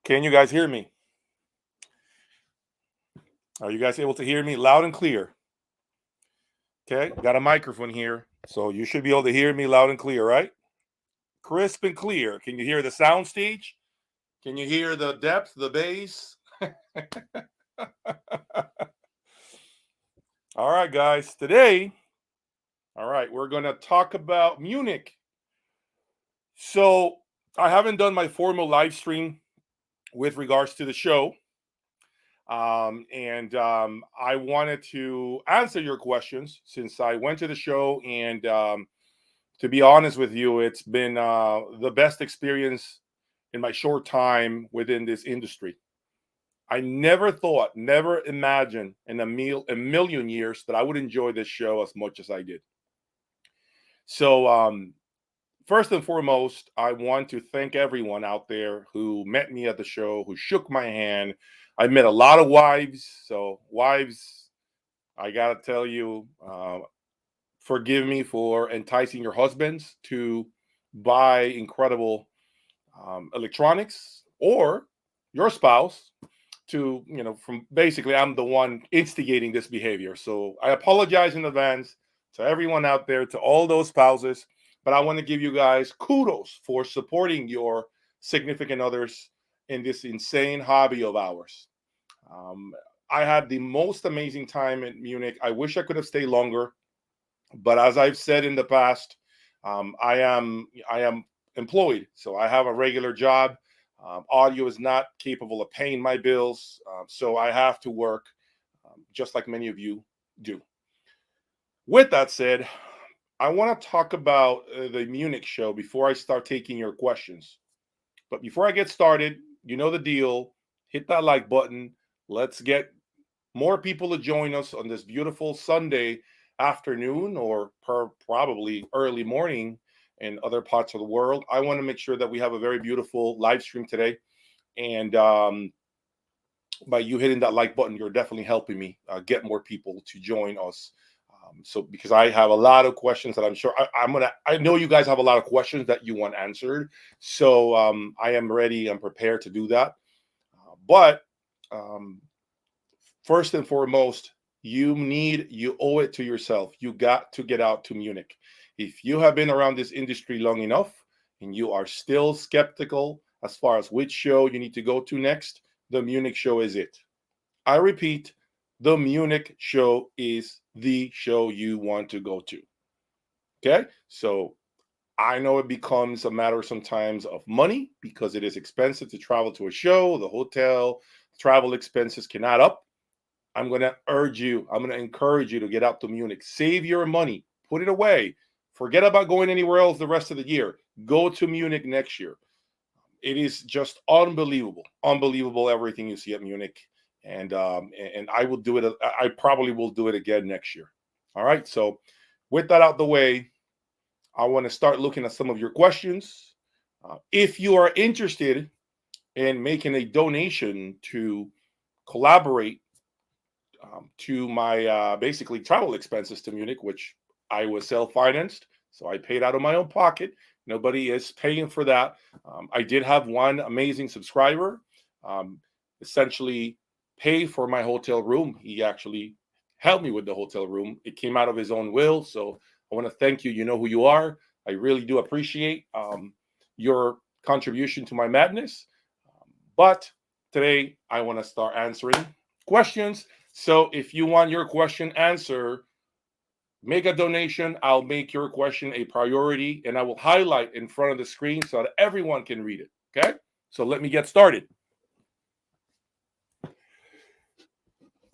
Can you guys hear me? Are you guys able to hear me loud and clear? Okay, got a microphone here, so you should be able to hear me loud and clear, right? Crisp and clear. Can you hear the sound stage? Can you hear the depth, the bass? All right, guys. Today, we're going to talk about Munich. So, I haven't done my formal live stream with regards to the show. And I wanted to answer your questions since I went to the show. And to be honest with you, it's been the best experience in my short time within this industry. I never thought, never imagined in a million years that I would enjoy this show as much as I did. So, first and foremost, I want to thank everyone out there who met me at the show, who shook my hand. I met a lot of wives. So, wives, I got to tell you, forgive me for enticing your husbands to buy incredible electronics, or your spouse to, from basically, I'm the one instigating this behavior. So I apologize in advance to everyone out there, to all those spouses, but I want to give you guys kudos for supporting your significant others in this insane hobby of ours. Um, I had the most amazing time in Munich. I wish I could have stayed longer, but as I've said in the past, I am employed, so I have a regular job. Audio is not capable of paying my bills, so I have to work, just like many of you do. With that said, I want to talk about the Munich show before I start taking your questions. But before I get started, you know the deal. Hit that like button. Let's get more people to join us on this beautiful Sunday afternoon, or probably early morning in other parts of the world. I want to make sure that we have a very beautiful live stream today. And by you hitting that like button, you're definitely helping me get more people to join us. So because I have a lot of questions that I'm sure I know you guys have a lot of questions that you want answered. So I am ready and prepared to do that. But first and foremost, you owe it to yourself. You got to get out to Munich. If you have been around this industry long enough and you are still skeptical as far as which show you need to go to next, the Munich show is it. I repeat, the Munich show is the show you want to go to. Okay? So I know it becomes a matter sometimes of money because it is expensive to travel to a show, the hotel, travel expenses can add up. I'm going to encourage you to get out to Munich. Save your money, put it away. Forget about going anywhere else the rest of the year. Go to Munich next year. It is just unbelievable everything you see at Munich, and I will do it. I probably will do it again next year. All right. So, with that out the way, I want to start looking at some of your questions. If you are interested in making a donation to collaborate to my basically travel expenses to Munich, which I was self-financed, so I paid out of my own pocket. Nobody is paying for that. I did have one amazing subscriber, um, essentially pay for my hotel room. He actually helped me with the hotel room. It came out of his own will, so I want to thank you. You know who you are. I really do appreciate your contribution to my madness. But today, I want to start answering questions. So if you want your question answered, make a donation. I'll make your question a priority and I will highlight in front of the screen so that everyone can read it. Okay? So let me get started.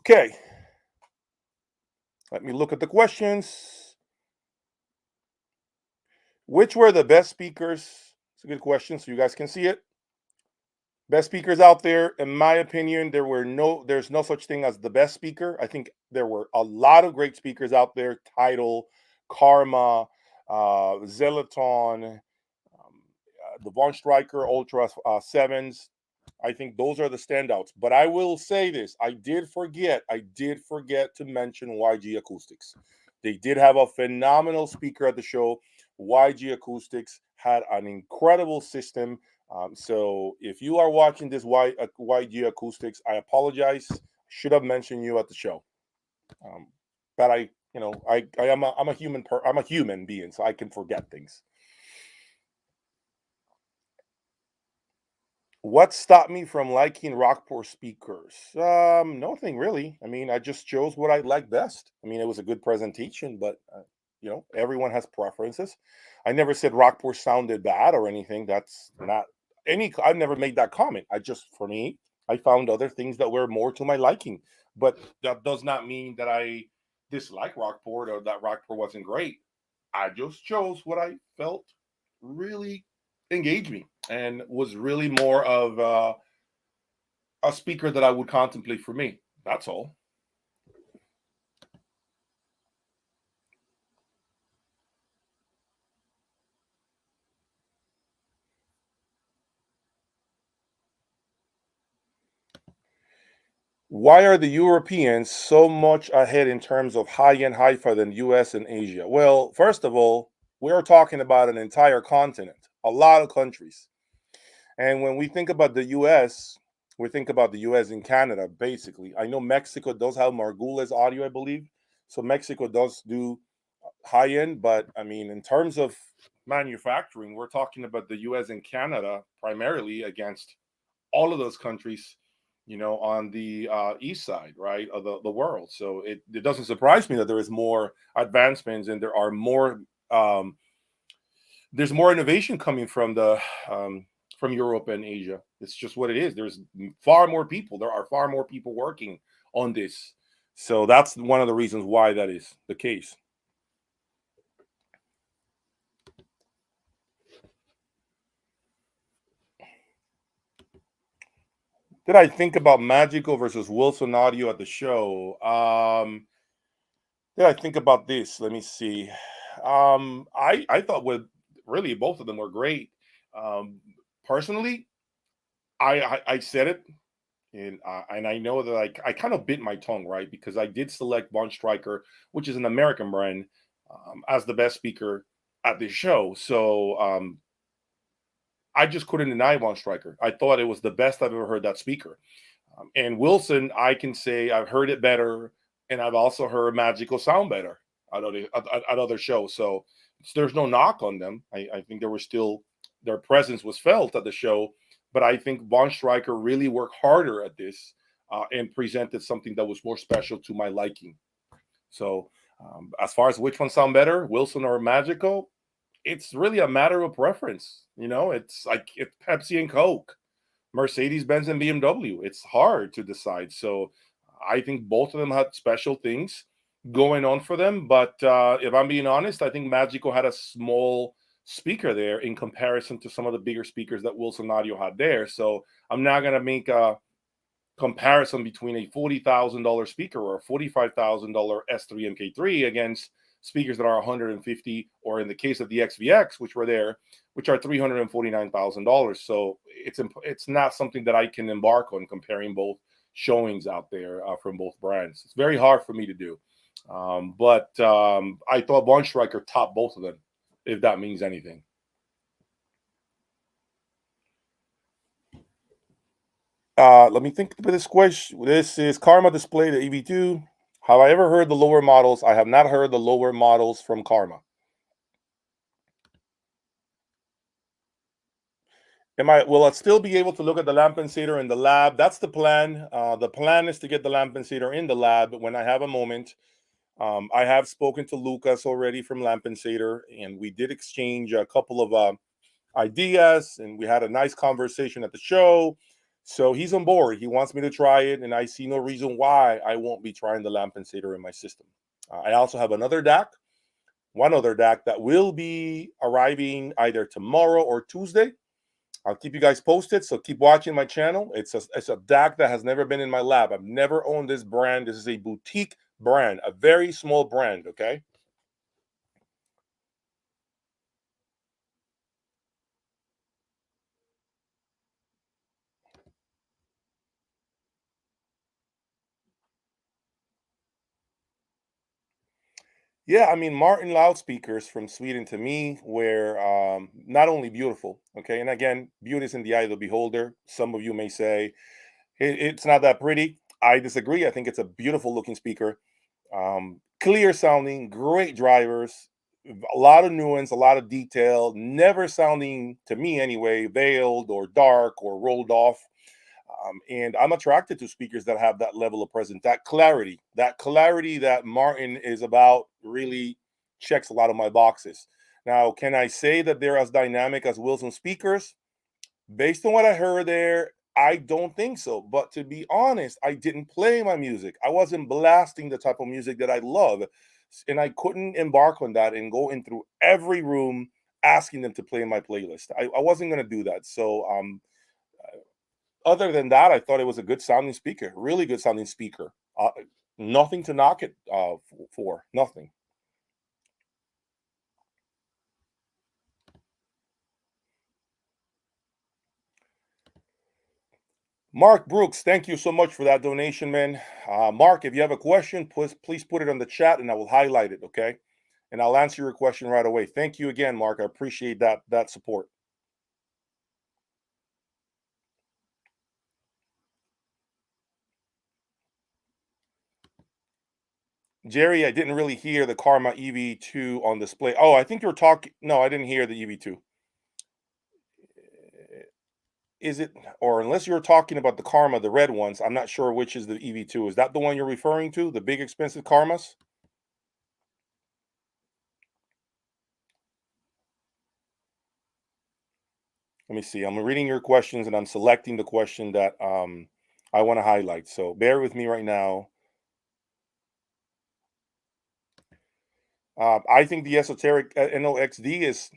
Okay. Let me look at the questions. Which were the best speakers? It's a good question, so you guys can see it. Best speakers out there, in my opinion, there's no such thing as the best speaker. I think there were a lot of great speakers out there. Title, Karma, Zelaton, the Von Stryker Ultra Sevens. I think those are the standouts. But I will say this: I did forget to mention YG Acoustics. They did have a phenomenal speaker at the show. YG Acoustics had an incredible system. So if you are watching this YG Acoustics, I apologize. Should have mentioned you at the show. Um, but I'm a I'm a human being, so I can forget things. What stopped me from liking Rockport speakers? Nothing really. I mean, I just chose what I like best. I mean, it was a good presentation, but everyone has preferences. I never said Rockport sounded bad or anything. That's not any. I've never made that comment. I just, for me, I found other things that were more to my liking. But that does not mean that I dislike Rockport or that Rockport wasn't great. I just chose what I felt really engaged me and was really more of a speaker that I would contemplate for me. That's all. Why are the Europeans so much ahead in terms of high-end hi-fi than US and Asia? Well, first of all, we're talking about an entire continent, a lot of countries. And when we think about the US, we think about the US and Canada, basically. I know Mexico does have Margules audio, I believe. So Mexico does do high end, but I mean, in terms of manufacturing, we're talking about the US and Canada primarily against all of those countries, on the east side, right, of the world. So it doesn't surprise me that there is more advancements and um, there's more innovation coming from Europe and Asia. It's just what it is. There's far more people. There are far more people working on this. So that's one of the reasons why that is the case. Did I think about Magical versus Wilson Audio at the show? Did I think about this? Let me see. I thought with really both of them were great. Um, Personally, I said it, and I know that I kind of bit my tongue, right, because I did select Von Stryker, which is an American brand, as the best speaker at the show. So I just couldn't deny Von Stryker. I thought it was the best I've ever heard that speaker. And Wilson, I can say I've heard it better, and I've also heard Magical sound better at other shows. So there's no knock on them. I think there was still their presence was felt at the show, but I think Von Stryker really worked harder at this and presented something that was more special to my liking. So as far as which one sound better, Wilson or Magical, it's really a matter of preference. It's like it's Pepsi and Coke, Mercedes Benz and BMW. It's hard to decide. So I think both of them had special things going on for them. But if I'm being honest, I think Magico had a small speaker there in comparison to some of the bigger speakers that Wilson Audio had there. So I'm not going to make a comparison between a $40,000 speaker or a $45,000 S3 MK3 against speakers that are 150, or in the case of the XVX, which were there, which are $349,000. So it's not something that I can embark on comparing both showings out there from both brands. It's very hard for me to do. But I thought Von Stryker topped both of them, if that means anything. Let me think about this question. This is Karma Display, the EV2. Have I ever heard the lower models? I have not heard the lower models from Karma. Will I still be able to look at the Lampensator in the lab? That's the plan. The plan is to get the Lampensator in the lab when I have a moment. I have spoken to Lucas already from Lampensator, and we did exchange a couple of ideas, and we had a nice conversation at the show. So he's on board. He wants me to try it, and I see no reason why I won't be trying the Lampensator in my system. I also have one other DAC that will be arriving either tomorrow or Tuesday. I'll keep you guys posted, so keep watching my channel. It's a DAC that has never been in my lab. I've never owned this brand. This is a boutique brand, a very small brand, okay? Yeah, I mean, Martin loudspeakers from Sweden to me were not only beautiful, okay, and again, beauty is in the eye of the beholder. Some of you may say it's not that pretty. I disagree. I think it's a beautiful looking speaker, clear sounding, great drivers, a lot of nuance, a lot of detail, never sounding to me anyway veiled or dark or rolled off. And I'm attracted to speakers that have that level of presence, that clarity that Martin is about really checks a lot of my boxes. Now, can I say that they're as dynamic as Wilson speakers? Based on what I heard there, I don't think so. But to be honest, I didn't play my music. I wasn't blasting the type of music that I love. And I couldn't embark on that and go in through every room asking them to play my playlist. I wasn't going to do that. So, other than that, I thought it was a good sounding speaker, really good sounding speaker. Nothing to knock it for, nothing. Mark Brooks, thank you so much for that donation, man. Mark, if you have a question, please put it on the chat and I will highlight it, okay? And I'll answer your question right away. Thank you again, Mark. I appreciate that support. Jerry, I didn't really hear the Karma EV2 on display. Oh, I think you're talking. No, I didn't hear the EV2. Is it, or unless you're talking about the Karma, the red ones, I'm not sure which is the EV2. Is that the one you're referring to? The big expensive Karmas? Let me see. I'm reading your questions and I'm selecting the question that I want to highlight. So bear with me right now. I think the esoteric NOXD is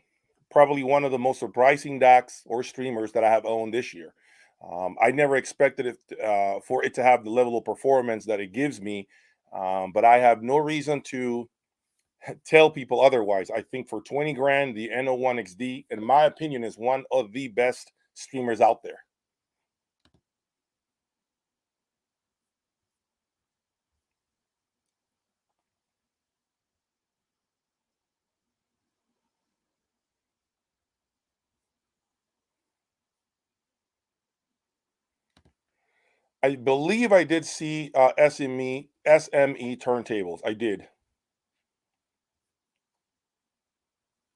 probably one of the most surprising DACs or streamers that I have owned this year. I never expected it for it to have the level of performance that it gives me, but I have no reason to tell people otherwise. I think for 20 grand, the NO1XD, in my opinion, is one of the best streamers out there. I believe I did see SME turntables. I did.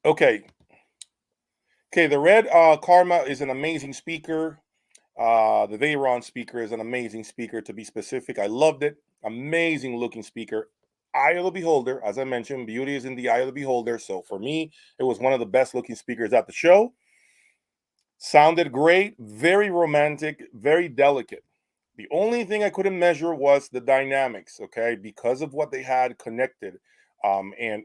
Okay. Okay, the red Karma is an amazing speaker. The Veyron speaker is an amazing speaker, to be specific. I loved it. Amazing looking speaker. Eye of the beholder, as I mentioned, beauty is in the eye of the beholder. So for me, it was one of the best looking speakers at the show. Sounded great, very romantic, very delicate. The only thing I couldn't measure was the dynamics, okay, because of what they had connected. And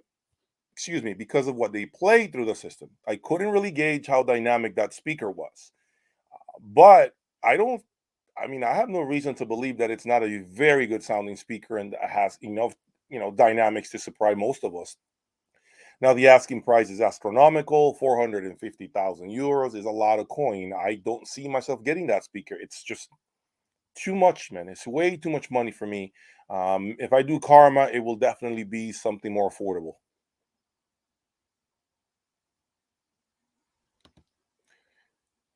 excuse me, because of what they played through the system. I couldn't really gauge how dynamic that speaker was. But I don't, I mean, I have no reason to believe that it's not a very good sounding speaker and has enough, dynamics to surprise most of us. Now, the asking price is astronomical. 450,000 euros is a lot of coin. I don't see myself getting that speaker. It's just too much, man. It's way too much money for me. If I do Karma, it will definitely be something more affordable.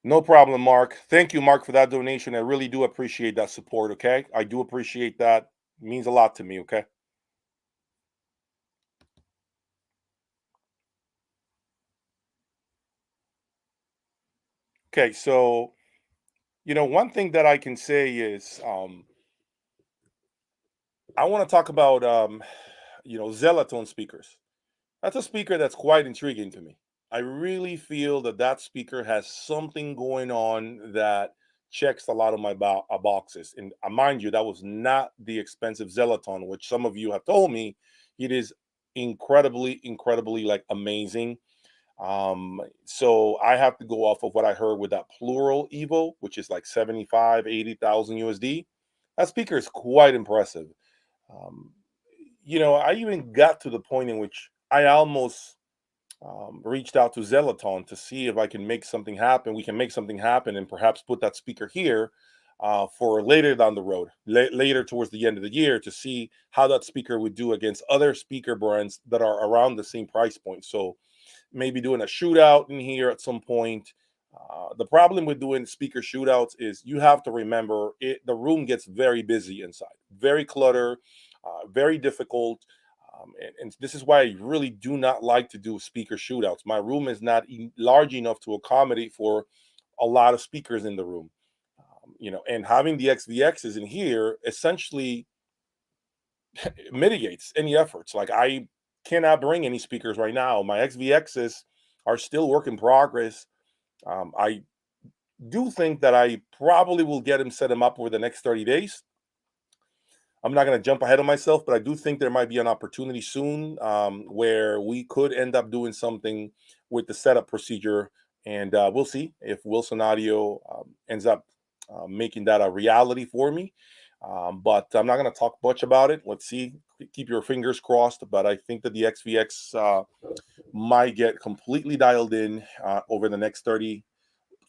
No problem, Mark. Thank you, Mark, for that donation. I really do appreciate that support. Okay. I do appreciate that. It means a lot to me. Okay. Okay. So, one thing that I can say is I want to talk about, Zelatone speakers. That's a speaker that's quite intriguing to me. I really feel that that speaker has something going on that checks a lot of my boxes. And mind you, that was not the expensive Zellaton, which some of you have told me it is incredibly, incredibly like amazing. So I have to go off of what I heard with that plural Evo, which is like 75, 80,000 USD. That speaker is quite impressive. Um, I even got to the point in which I almost reached out to Zellaton to see if I can make something happen. We can make something happen and perhaps put that speaker here. for later down the road, later towards the end of the year, to see how that speaker would do against other speaker brands that are around the same price point. So maybe doing a shootout in here at some point. The problem with doing speaker shootouts is you have to remember the room gets very busy inside, very cluttered, very difficult. And this is why I really do not like to do speaker shootouts. My room is not large enough to accommodate for a lot of speakers in the room. And having the XVXs in here essentially mitigates any efforts. Like, I cannot bring any speakers right now. My XVXs are still work in progress. I do think that I probably will set them up over the next 30 days. I'm not going to jump ahead of myself, but I do think there might be an opportunity soon where we could end up doing something with the setup procedure. And we'll see if Wilson Audio ends up making that a reality for me. But I'm not going to talk much about it. Let's see. Keep your fingers crossed. But I think that the XVX might get completely dialed in over the next 30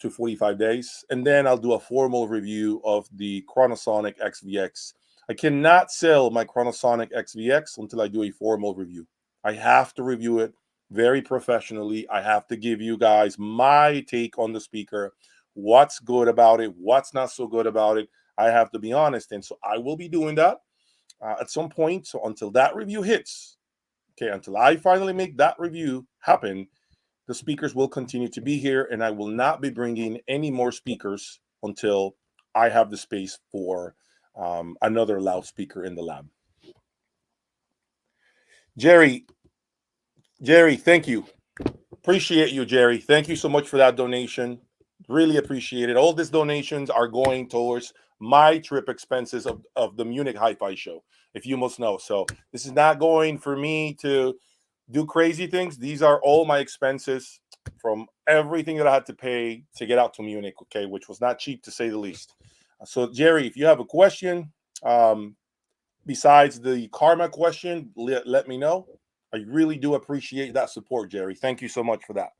to 45 days. And then I'll do a formal review of the Chronosonic XVX. I cannot sell my Chronosonic XVX until I do a formal review. I have to review it very professionally. I have to give you guys my take on the speaker, what's good about it, what's not so good about it. I have to be honest. And so I will be doing that at some point. So until that review hits, until I finally make that review happen, the speakers will continue to be here, and I will not be bringing any more speakers until I have the space for another loudspeaker in the lab. Jerry, thank you. Appreciate you, Jerry. Thank you so much for that donation. Really appreciate it. All these donations are going towards my trip expenses of the Munich Hi-Fi show, if you must know. So this is not going for me to do crazy things. These are all my expenses from everything that I had to pay to get out to Munich, which was not cheap, to say the least. So, Jerry, if you have a question besides the karma question, let me know. I really do appreciate that support, Jerry. Thank you so much for that.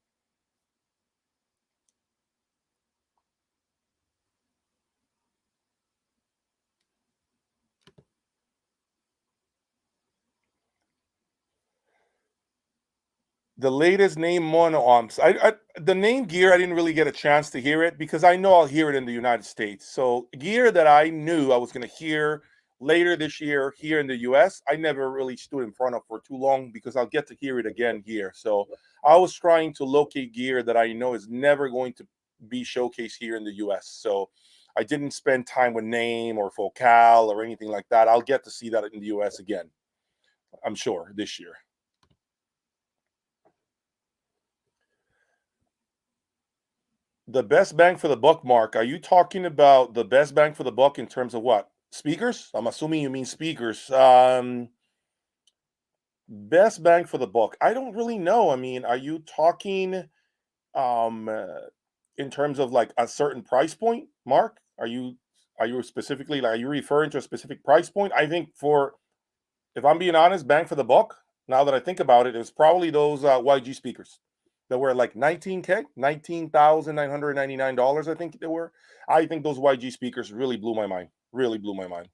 The latest name mono amps. The name gear, I didn't really get a chance to hear it because I know I'll hear it in the United States. So gear that I knew I was going to hear later this year here in the US, I never really stood in front of for too long because I'll get to hear it again here. So I was trying to locate gear that I know is never going to be showcased here in the US. So I didn't spend time with Name or Focal or anything like that. I'll get to see that in the US again, I'm sure, this year. The best bang for the buck, Mark. Are you talking about the best bang for the buck in terms of what? Speakers? I'm assuming you mean speakers. Best bang for the buck. I don't really know. I mean, are you talking um uh, in terms of like a certain price point, Mark? Are you specifically, like, are you referring to a specific price point? I think, for if I'm being honest, bang for the buck, now that I think about it, is probably those YG speakers that were like 19K, $19,999, I think they were. I think those YG speakers really blew my mind. Really blew my mind.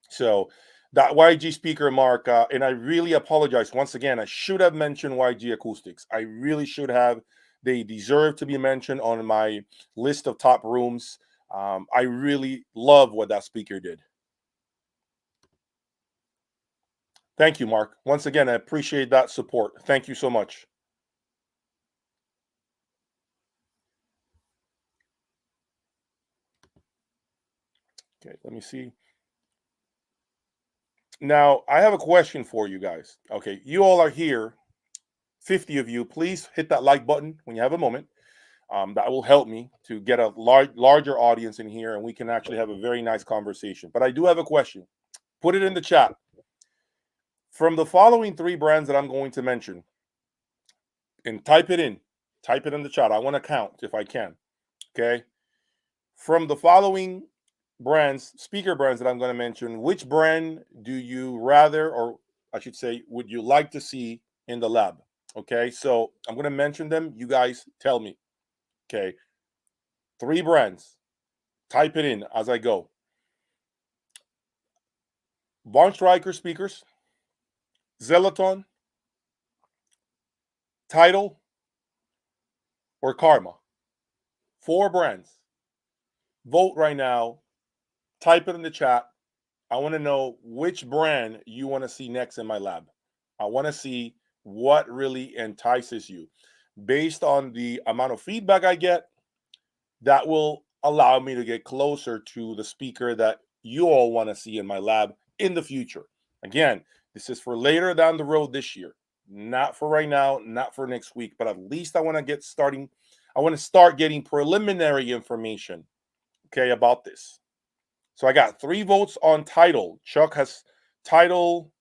So that YG speaker, Mark, and I really apologize once again. I should have mentioned YG acoustics. I really should have. They deserve to be mentioned on my list of top rooms. I really love what that speaker did. Thank you, Mark. Once again, I appreciate that support. Thank you so much. Okay, let me see. Now, I have a question for you guys. Okay, you all are here, 50 of you. Please hit that like button when you have a moment. That will help me to get a larger audience in here, and we can actually have a very nice conversation. But I do have a question. Put it in the chat. From the following three brands that I'm going to mention, and type it in the chat. I want to count if I can. Okay. From the following brands, speaker brands that I'm going to mention, which brand do you rather, or I should say, would you like to see in the lab? Okay. So I'm going to mention them. You guys tell me. Okay. Three brands. Type it in as I go. Von Stryker speakers, Zeloton, Title, or Karma. 4 brands. Vote right now. Type it in the chat. I want to know which brand you want to see next in my lab. I want to see what really entices you. Based on the amount of feedback I get, that will allow me to get closer to the speaker that you all want to see in my lab in the future. Again, this is for later down the road this year, not for right now, not for next week, but at least I want to get starting. I want to start getting preliminary information, okay, about this. So I got 3 votes on Title. Chuck has Title.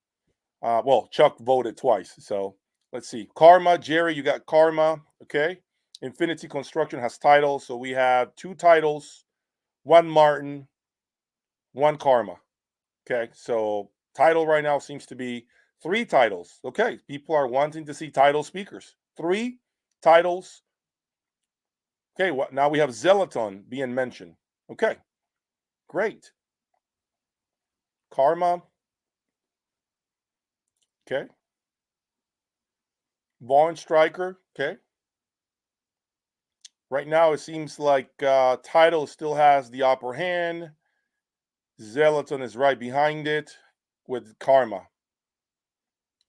Well, Chuck voted twice. So let's see. Karma, Jerry, you got Karma. Okay. Infinity Construction has Title. So we have 2 titles, 1 Martin, 1 Karma. Okay. So Title right now seems to be 3 titles. Okay. People are wanting to see Title speakers. 3 titles. Okay. Now we have Zeloton being mentioned. Okay. Great. Karma. Okay. Von Stryker. Okay. Right now, it seems like Title still has the upper hand. Zeloton is right behind it with Karma.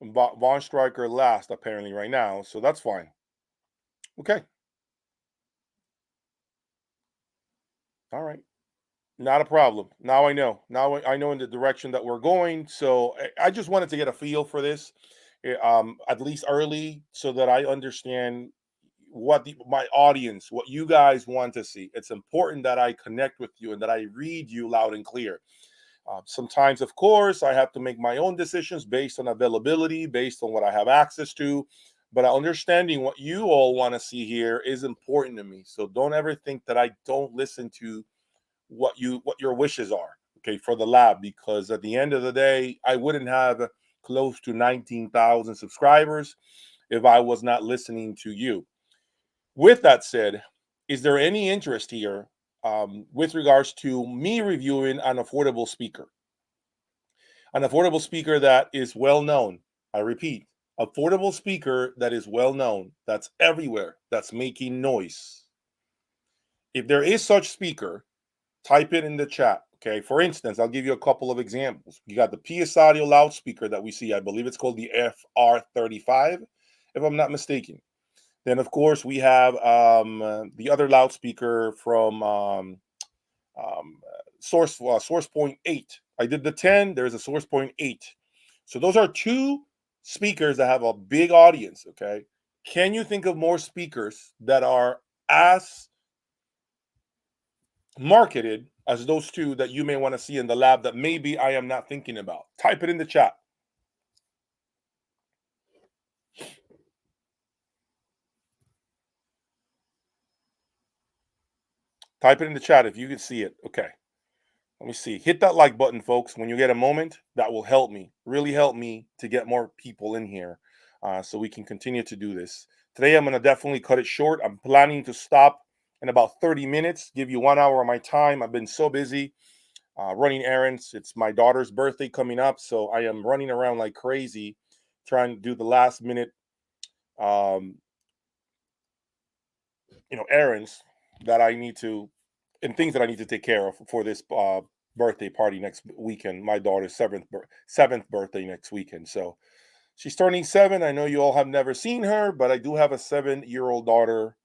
Von Stryker last, apparently, right now. So that's fine. Okay. All right. Not a problem. Now I know. Now I know in the direction that we're going. So I just wanted to get a feel for this, at least early, so that I understand what my audience, what you guys want to see. It's important that I connect with you and that I read you loud and clear. Sometimes, of course, I have to make my own decisions based on availability, based on what I have access to. But understanding what you all want to see here is important to me. So don't ever think that I don't listen to what your wishes are, okay, for the lab, because at the end of the day, I wouldn't have close to 19,000 subscribers if I was not listening to you. With that said, is there any interest here with regards to me reviewing an affordable speaker? An affordable speaker that is well known. I repeat, affordable speaker that is well known, that's everywhere, that's making noise. If there is such speaker, type it in the chat. Okay. For instance, I'll give you a couple of examples. You got the PS Audio loudspeaker that we see. I believe it's called the FR35, if I'm not mistaken. Then, of course, we have the other loudspeaker from Source Point 8. I did the 10. There's a Source Point 8. So those are 2 speakers that have a big audience. Okay. Can you think of more speakers that are as marketed as those 2 that you may want to see in the lab that maybe I am not thinking about? Type it in the chat. Type it in the chat if you can see it. Okay. Let me see. Hit that like button, folks, when you get a moment. That will help me, really help me to get more people in here so we can continue to do this. Today, I'm going to definitely cut it short. I'm planning to stop in about 30 minutes, give you 1 hour of my time. I've been so busy running errands. It's my daughter's birthday coming up, so I am running around like crazy trying to do the last minute um, errands that I need to, and things that I need to take care of for this birthday party next weekend. My daughter's seventh birthday next weekend. So she's turning 7. I know you all have never seen her, but I do have a 7-year-old daughter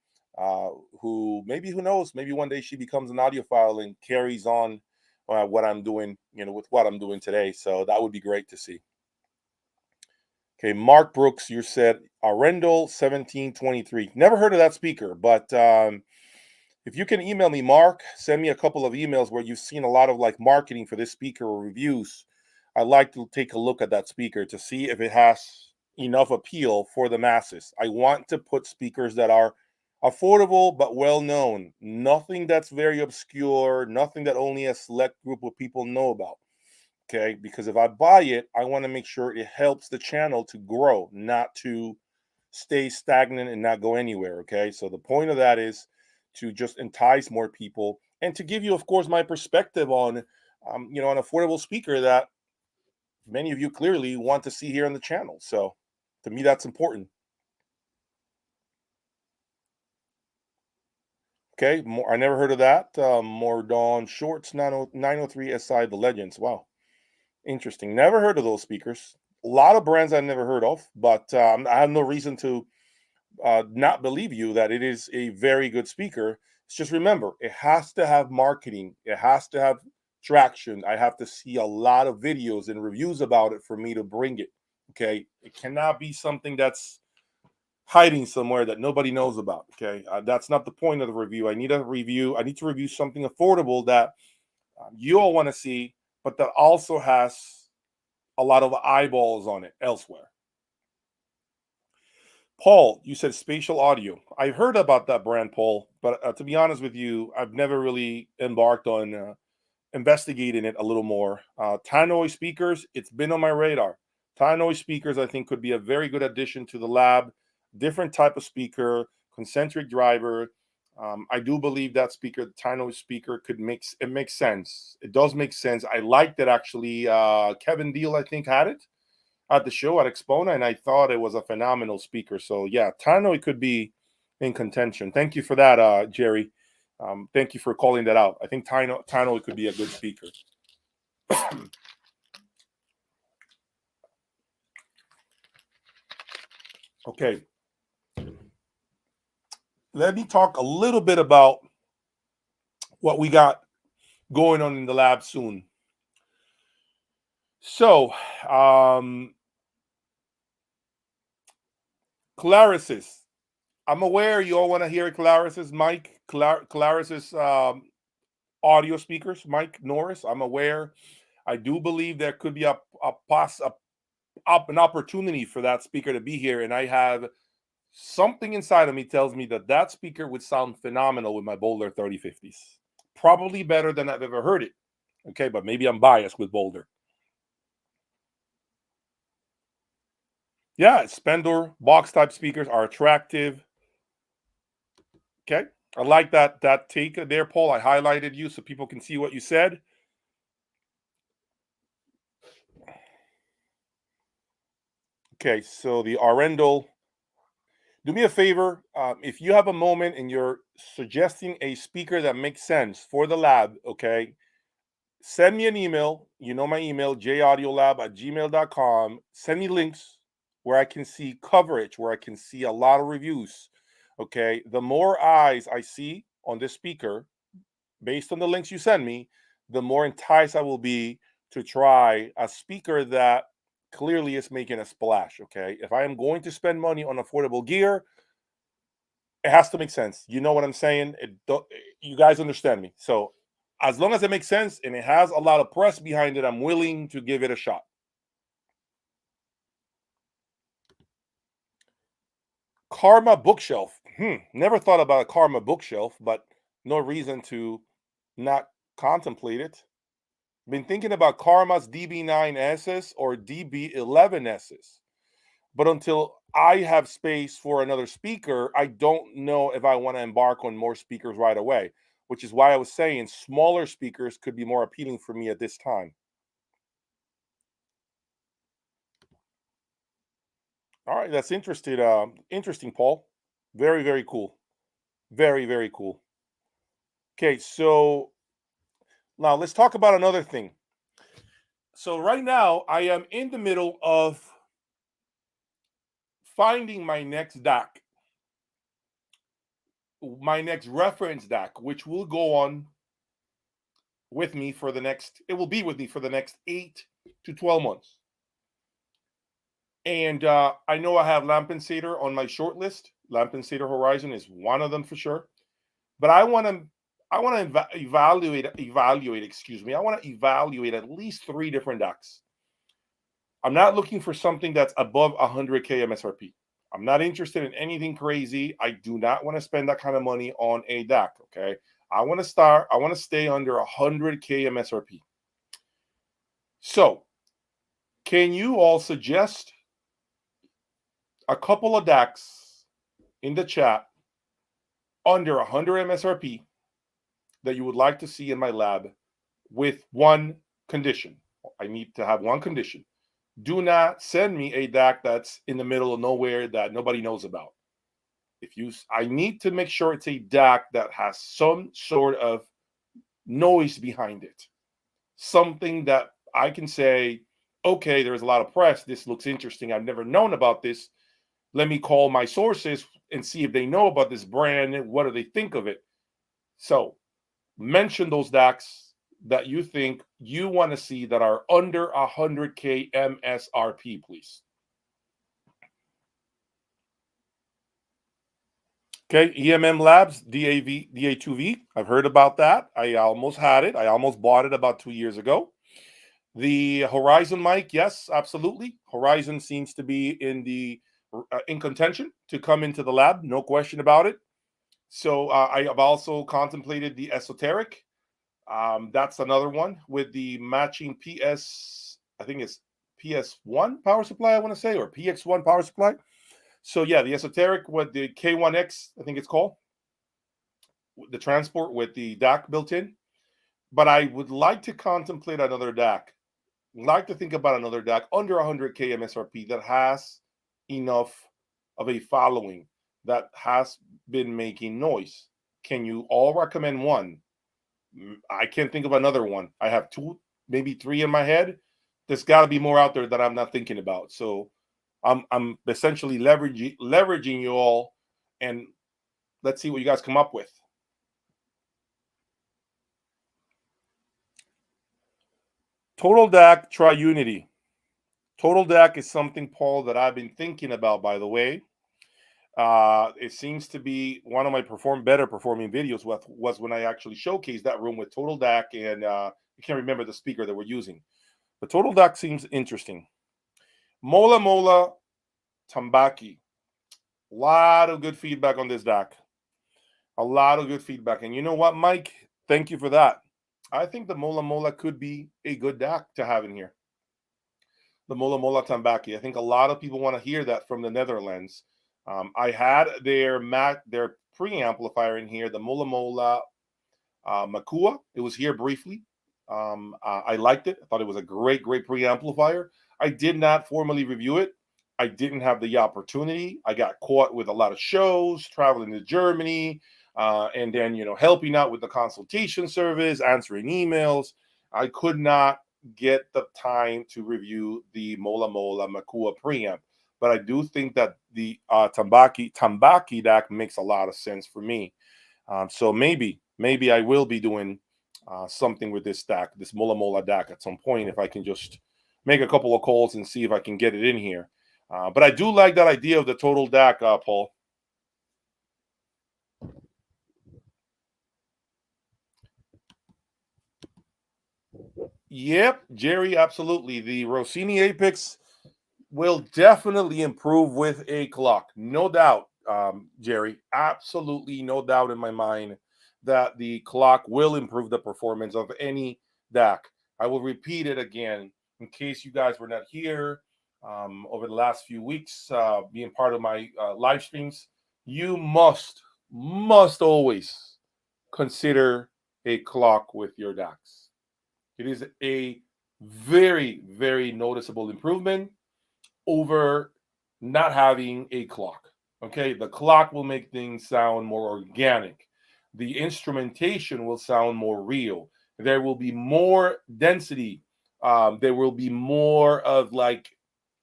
who knows, maybe one day she becomes an audiophile and carries on what I'm doing, with what I'm doing today. So that would be great to see. Okay, Mark Brooks, you said Arendal 1723. Never heard of that speaker, but if you can email me, Mark, send me a couple of emails where you've seen a lot of like marketing for this speaker or reviews. I'd like to take a look at that speaker to see if it has enough appeal for the masses. I want to put speakers that are affordable but well known. Nothing that's very obscure, nothing that only a select group of people know about. Okay, because if I buy it, I want to make sure it helps the channel to grow, not to stay stagnant and not go anywhere. Okay, so the point of that is to just entice more people and to give you, of course, my perspective on, an affordable speaker that many of you clearly want to see here on the channel. So to me, that's important. Okay, more, I never heard of that. Mordaunt Shorts 903 SI The Legends. Wow, interesting. Never heard of those speakers. A lot of brands I've never heard of, but I have no reason to not believe you that it is a very good speaker. It's just remember, it has to have marketing. It has to have traction. I have to see a lot of videos and reviews about it for me to bring it. Okay, it cannot be something that's hiding somewhere that nobody knows about. Okay, that's not the point of the review. I need to review something affordable that you all want to see, but that also has a lot of eyeballs on it elsewhere. Paul, you said spatial audio. I heard about that brand, Paul, but to be honest with you, I've never really embarked on investigating it a little more. Tannoy speakers, it's been on my radar. Tannoy speakers, I think, could be a very good addition to the lab. Different type of speaker, concentric driver. I do believe that speaker, the Tannoy speaker, makes sense. It does make sense. I like that actually. Kevin Deal, I think, had it at the show at Expona, and I thought it was a phenomenal speaker. So yeah, Tannoy could be in contention. Thank you for that, Jerry. Thank you for calling that out. I think Tannoy could be a good speaker. Okay. Let me talk a little bit about what we got going on in the lab soon. So, Claris's. I'm aware you all want to hear Claris's mic, Claris's audio speakers, Mike Norris. I'm aware. I do believe there could be an opportunity for that speaker to be here, and I have something inside of me tells me that that speaker would sound phenomenal with my Boulder 3050s. Probably better than I've ever heard it. Okay, but maybe I'm biased with Boulder. Yeah, Spendor box type speakers are attractive. Okay, I like that take there, Paul. I highlighted you so people can see what you said. Okay, so the Arendal. Do me a favor, if you have a moment and you're suggesting a speaker that makes sense for the lab, okay, send me an email. You know my email, jaudiolab@gmail.com. Send me links where I can see coverage, where I can see a lot of reviews. Okay, the more eyes I see on this speaker, based on the links you send me, the more enticed I will be to try a speaker that clearly is making a splash. Okay, if I am going to spend money on affordable gear, it has to make sense. You know what I'm saying? You guys understand me. So as long as it makes sense and it has a lot of press behind it, I'm willing to give it a shot. Karma bookshelf. Never thought about a Karma bookshelf, but no reason to not contemplate it. Been thinking about Karma's DB9Ss or DB11Ss. But until I have space for another speaker, I don't know if I want to embark on more speakers right away, which is why I was saying smaller speakers could be more appealing for me at this time. All right, that's interesting. Interesting, Paul. Very, very cool. Very, very cool. Okay, so now let's talk about another thing. So right now, I am in the middle of finding my next DAC, my next reference DAC, which will go on with me for the next, it will be with me for the next 8 to 12 months. And I know I have Lampensator on my short list. Lampensator Horizon is one of them for sure. But I want to evaluate, excuse me. I want to evaluate at least 3 different DACs. I'm not looking for something that's above 100K MSRP. I'm not interested in anything crazy. I do not want to spend that kind of money on a DAC, okay? I want to stay under 100K MSRP. So, can you all suggest a couple of DACs in the chat under 100 MSRP that you would like to see in my lab with one condition. I need to have one condition. Do not send me a DAC that's in the middle of nowhere that nobody knows about. I need to make sure it's a DAC that has some sort of noise behind it. Something that I can say, okay, there's a lot of press. This looks interesting. I've never known about this. Let me call my sources and see if they know about this brand and what do they think of it. So mention those DACs that you think you want to see that are under 100K MSRP, please. Okay, EMM Labs, DA2V. I've heard about that. I almost had it. I almost bought it about 2 years ago. The Horizon mic, yes, absolutely. Horizon seems to be in contention to come into the lab, no question about it. So I have also contemplated the Esoteric. That's another one with the matching I think it's PS1 power supply, I want to say, or PX1 power supply. So yeah, the Esoteric with the K1X, I think it's called, the transport with the DAC built in. But I would like to contemplate another DAC. Like to think about another DAC under 100K MSRP that has enough of a following, that has been making noise. Can you all recommend one? I can't think of another one. I have 2, maybe 3 in my head. There's got to be more out there that I'm not thinking about. So I'm essentially leveraging you all, and let's see what you guys come up with. Total DAC Triunity. Total DAC is something, Paul, that I've been thinking about, by the way. It seems to be one of my better performing videos was when I actually showcased that room with Total DAC, and I can't remember the speaker that we're using. But Total DAC seems interesting. Mola Mola Tambaki. A lot of good feedback on this DAC. A lot of good feedback. And you know what, Mike? Thank you for that. I think the Mola Mola could be a good DAC to have in here. The Mola Mola Tambaki. I think a lot of people want to hear that from the Netherlands. I had their preamplifier in here, the Mola Mola Makua. It was here briefly. I liked it. I thought it was a great preamplifier. I did not formally review it. I didn't have the opportunity. I got caught with a lot of shows, traveling to Germany, and then, helping out with the consultation service, answering emails. I could not get the time to review the Mola Mola Makua preamp, but I do think that the Tambaki DAC makes a lot of sense for me. So maybe I will be doing something with this DAC, this Mola Mola DAC, at some point, if I can just make a couple of calls and see if I can get it in here. But I do like that idea of the Total DAC, Paul. Yep, Jerry, absolutely. The Rossini Apex will definitely improve with a clock. No doubt, Jerry. Absolutely no doubt in my mind that the clock will improve the performance of any DAC. I will repeat it again in case you guys were not here over the last few weeks, being part of my live streams. You must always consider a clock with your DACs. It is a very, very noticeable improvement over not having a clock. Okay, the clock will make things sound more organic. The instrumentation will sound more real. There will be more density. There will be more of like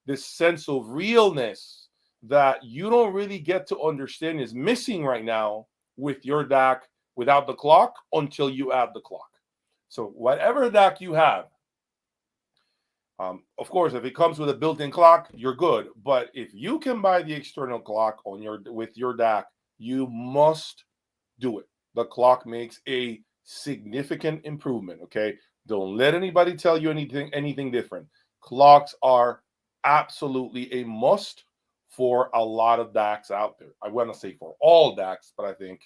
this sense of realness that you don't really get to understand is missing right now with your DAC without the clock until you add the clock. So whatever DAC you have, of course, if it comes with a built-in clock, you're good. But if you can buy the external clock with your DAC, you must do it. The clock makes a significant improvement. Okay, don't let anybody tell you anything different. Clocks are absolutely a must for a lot of DACs out there. I want to say for all DACs, but I think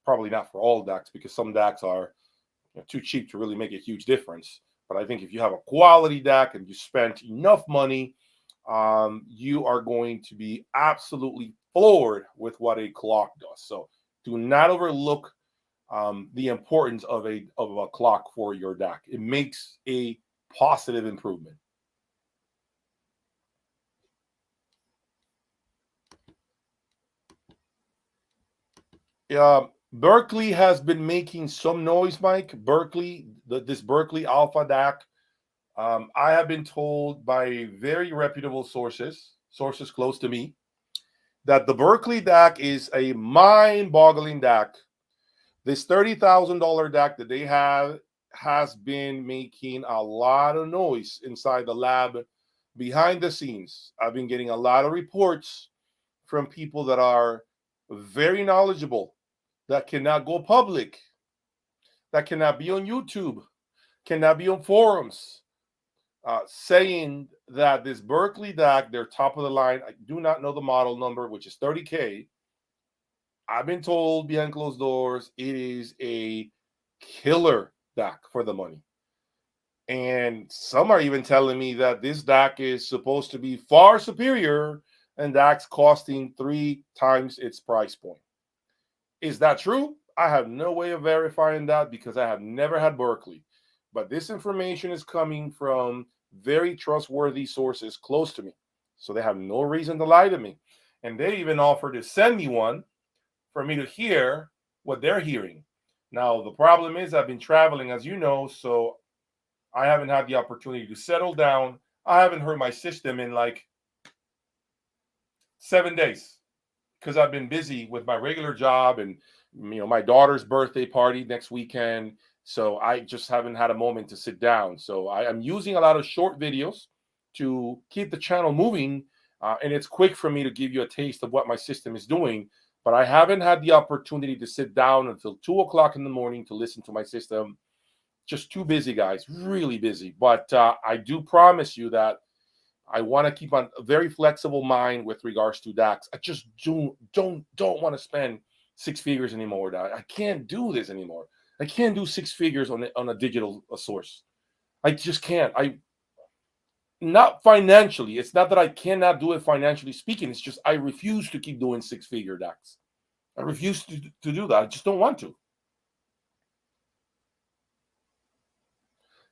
probably not for all DACs, because some DACs are too cheap to really make a huge difference. But I think if you have a quality DAC and you spent enough money, you are going to be absolutely floored with what a clock does. So do not overlook the importance of a clock for your DAC. It makes a positive improvement. Berkeley has been making some noise, Mike. This Berkeley Alpha DAC. I have been told by very reputable sources close to me, that the Berkeley DAC is a mind-boggling DAC. This $30,000 DAC that they have has been making a lot of noise inside the lab behind the scenes. I've been getting a lot of reports from people that are very knowledgeable, that cannot go public, that cannot be on YouTube, cannot be on forums, saying that this Berkeley DAC, they're top of the line. I do not know the model number, which is 30K. I've been told behind closed doors it is a killer DAC for the money. And some are even telling me that this DAC is supposed to be far superior and DAC's costing 3 times its price point. Is that true? I have no way of verifying that because I have never had Berkeley. But this information is coming from very trustworthy sources close to me. So they have no reason to lie to me. And they even offered to send me one for me to hear what they're hearing. Now, the problem is I've been traveling, as you know, so I haven't had the opportunity to settle down. I haven't heard my system in like 7 days because I've been busy with my regular job and my daughter's birthday party next weekend. So I just haven't had a moment to sit down. So I am using a lot of short videos to keep the channel moving. And it's quick for me to give you a taste of what my system is doing. But I haven't had the opportunity to sit down until 2 o'clock in the morning to listen to my system. Just too busy, guys, really busy. But I do promise you that I want to keep on a very flexible mind with regards to DACs. I just don't want to spend 6 figures anymore. I can't do this anymore. I can't do 6 figures on a digital source. I just can't. Not financially. It's not that I cannot do it financially speaking. It's just I refuse to keep doing 6-figure DACs. I refuse to do that. I just don't want to.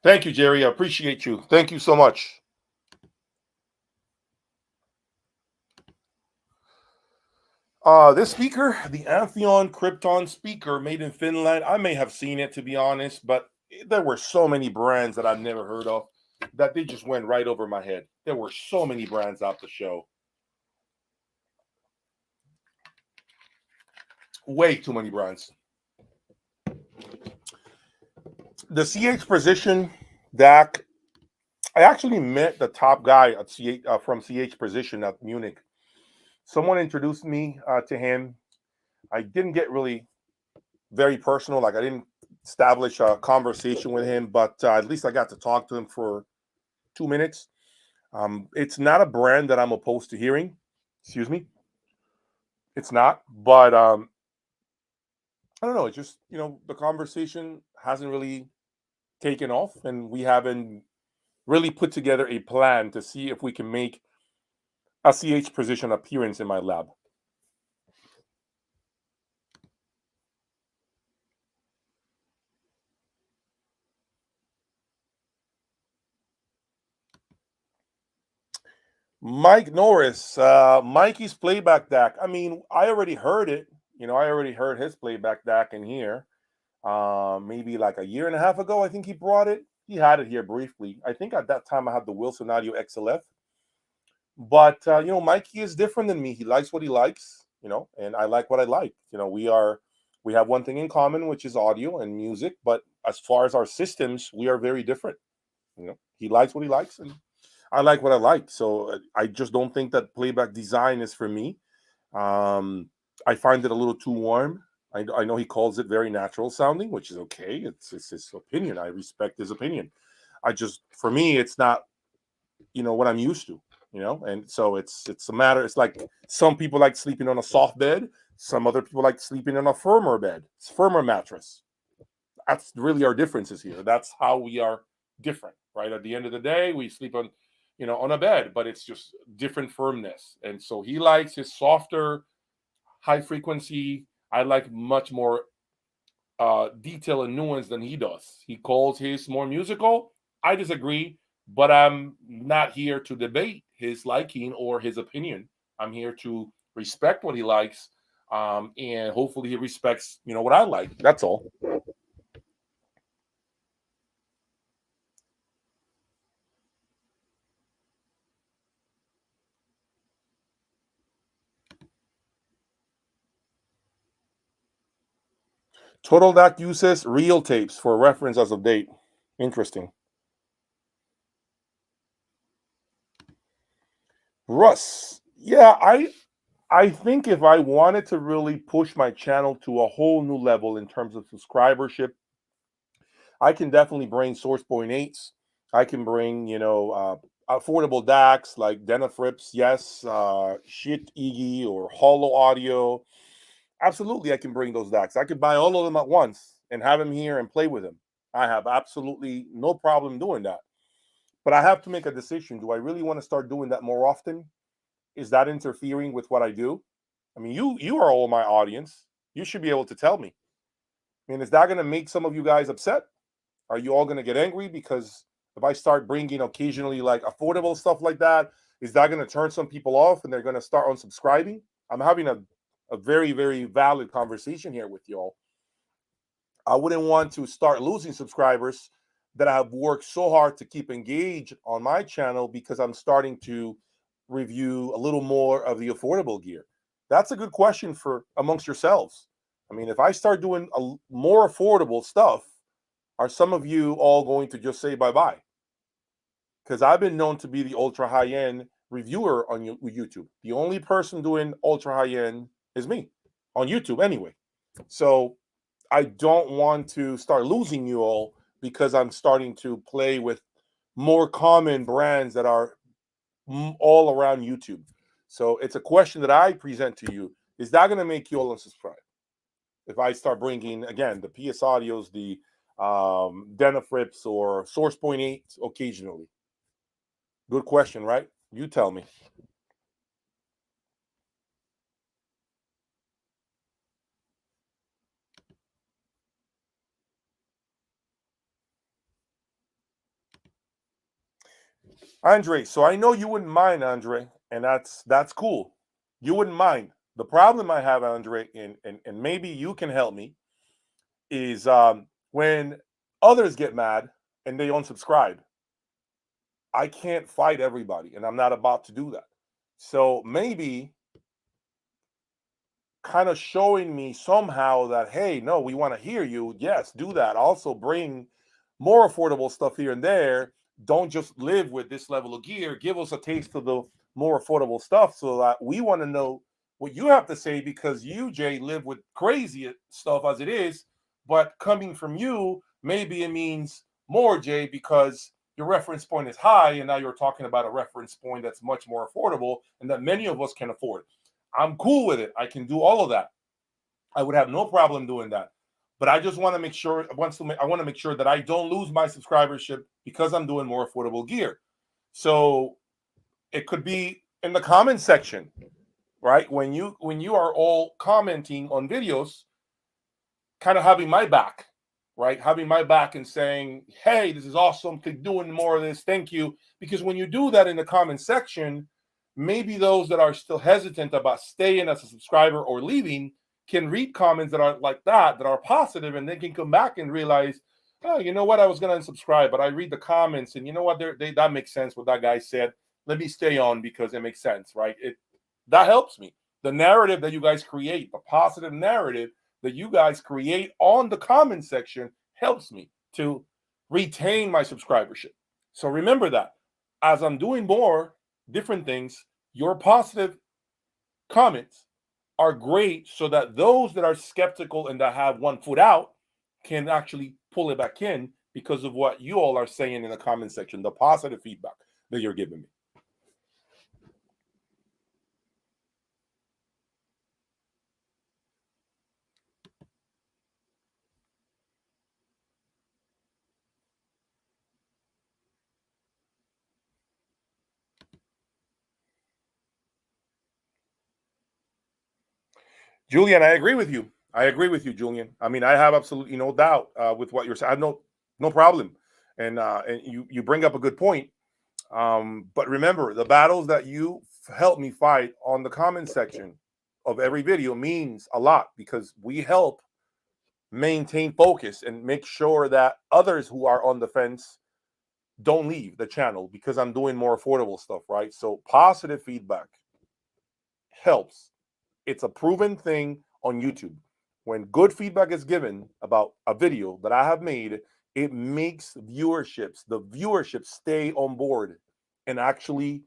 Thank you, Jerry. I appreciate you. Thank you so much. This speaker, the Amphion Krypton speaker made in Finland, I may have seen it, to be honest, but there were so many brands that I've never heard of that they just went right over my head. There were so many brands out the show. Way too many brands. The CH Precision DAC, I actually met the top guy at from CH Precision at Munich. Someone introduced me to him. I didn't get really very personal. Like I didn't establish a conversation with him, but at least I got to talk to him for 2 minutes. It's not a brand that I'm opposed to hearing. Excuse me. It's not, but I don't know. It's just, the conversation hasn't really taken off and we haven't really put together a plan to see if we can make a CH Precision appearance in my lab. Mike Norris, Mikey's playback DAC. I mean, I already heard it. I already heard his playback DAC in here. Maybe like a year and a half ago, I think he brought it. He had it here briefly. I think at that time I had the Wilson Audio XLF. But, Mikey is different than me. He likes what he likes, and I like what I like. We have one thing in common, which is audio and music. But as far as our systems, we are very different. He likes what he likes and I like what I like. So I just don't think that playback design is for me. I find it a little too warm. I know he calls it very natural sounding, which is okay. It's his opinion. I respect his opinion. For me, it's not, what I'm used to, and so it's a matter. It's like some people like sleeping on a soft bed. Some other people like sleeping on a firmer bed. It's firmer mattress. That's really our differences here. That's how we are different, right? At the end of the day, we sleep on, on a bed, but it's just different firmness. And so he likes his softer, high frequency. I like much more detail and nuance than he does. He calls his more musical. I disagree, but I'm not here to debate his liking or his opinion. I'm here to respect what he likes, and hopefully he respects, what I like. That's all. Total Dot uses real tapes for reference as of date. Interesting. Russ, yeah, I think if I wanted to really push my channel to a whole new level in terms of subscribership, I can definitely bring source point eights. I can bring, affordable DACs like Denafrips, yes, Shit Iggy or Hollow Audio. Absolutely, I can bring those DACs. I could buy all of them at once and have them here and play with them. I have absolutely no problem doing that. But I have to make a decision. Do I really want to start doing that more often? Is that interfering with what I do? I mean, you are all my audience. You should be able to tell me. I mean, is that going to make some of you guys upset? Are you all going to get angry because if I start bringing occasionally like affordable stuff like that, is that going to turn some people off and they're going to start unsubscribing? I'm having a very, very valid conversation here with y'all. I wouldn't want to start losing subscribers that I have worked so hard to keep engaged on my channel because I'm starting to review a little more of the affordable gear. That's a good question for amongst yourselves. I mean, if I start doing more affordable stuff, are some of you all going to just say bye-bye? Because I've been known to be the ultra high-end reviewer on YouTube. The only person doing ultra high-end is me on YouTube anyway. So I don't want to start losing you all because I'm starting to play with more common brands that are all around YouTube. So it's a question that I present to you. Is that going to make you all unsubscribe? If I start bringing, again, the PS Audios, the Denafrips or Source Point 8 occasionally? Good question, right? You tell me. Andre, so I know you wouldn't mind, Andre, and that's cool. You wouldn't mind. The problem I have, Andre, and maybe you can help me, is when others get mad and they unsubscribe. I can't fight everybody, and I'm not about to do that. So maybe kind of showing me somehow that, hey, no, we want to hear you. Yes, do that. Also bring more affordable stuff here and there. Don't just live with this level of gear. Give us a taste of the more affordable stuff so that we want to know what you have to say, because you, Jay, live with crazy stuff as it is. But coming from you, maybe it means more, Jay, because your reference point is high, and now you're talking about a reference point that's much more affordable and that many of us can afford. I'm cool with it. I can do all of that. I would have no problem doing that. But I just want to make sure, I want to make sure that I don't lose my subscribership because I'm doing more affordable gear. So it could be in the comment section, right? When you are all commenting on videos, kind of having my back, right? Having my back and saying, "Hey, this is awesome. Keep doing more of this. Thank you." Because when you do that in the comment section, maybe those that are still hesitant about staying as a subscriber or leaving can read comments that are like that are positive, and they can come back and realize, oh, you know what, I was going to unsubscribe, but I read the comments, and you know what, that makes sense what that guy said. Let me stay on because it makes sense, right? That helps me. The narrative that you guys create, the positive narrative that you guys create on the comment section, helps me to retain my subscribership. So remember that as I'm doing more different things, your positive comments are great so that those that are skeptical and that have one foot out can actually pull it back in because of what you all are saying in the comment section, the positive feedback that you're giving me. Julian, I agree with you. I agree with you, Julian. I mean, I have absolutely no doubt with what you're saying. I have no problem, and you bring up a good point. But remember, the battles that you help me fight on the comment section of every video means a lot because we help maintain focus and make sure that others who are on the fence don't leave the channel because I'm doing more affordable stuff, right? So positive feedback helps. It's a proven thing on YouTube. When good feedback is given about a video that I have made, it makes the viewership stay on board and actually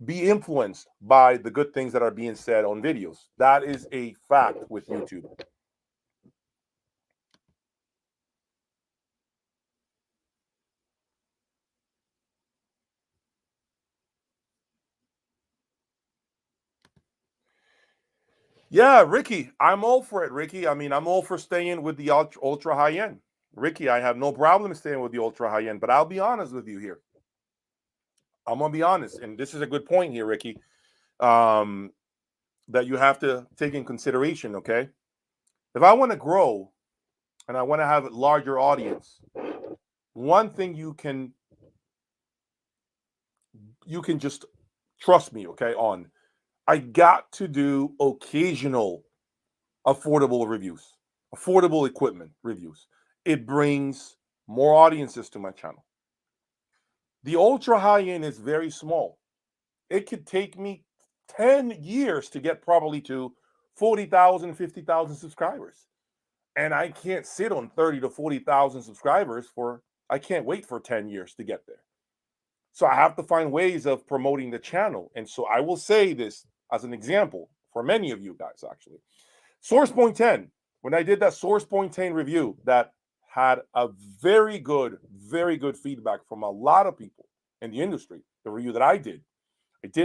be influenced by the good things that are being said on videos. That is a fact with YouTube. Yeah, Ricky, I'm all for it, Ricky. I mean, I'm all for staying with the ultra high end. Ricky, I have no problem staying with the ultra high end, but I'll be honest with you here. I'm gonna be honest, and this is a good point here, Ricky, um, that you have to take in consideration. Okay, if I want to grow and I want to have a larger audience, one thing you can just trust me, okay, on I got to do occasional affordable reviews, affordable equipment reviews. It brings more audiences to my channel. The ultra high end is very small. It could take me 10 years to get probably to 40,000, 50,000 subscribers. And I can't sit on 30 to 40,000 subscribers I can't wait for 10 years to get there. So I have to find ways of promoting the channel. And so I will say this as an example for many of you guys, actually. Source Point 10, when I did that Source Point 10 review that had a very good feedback from a lot of people in the industry, the review that I did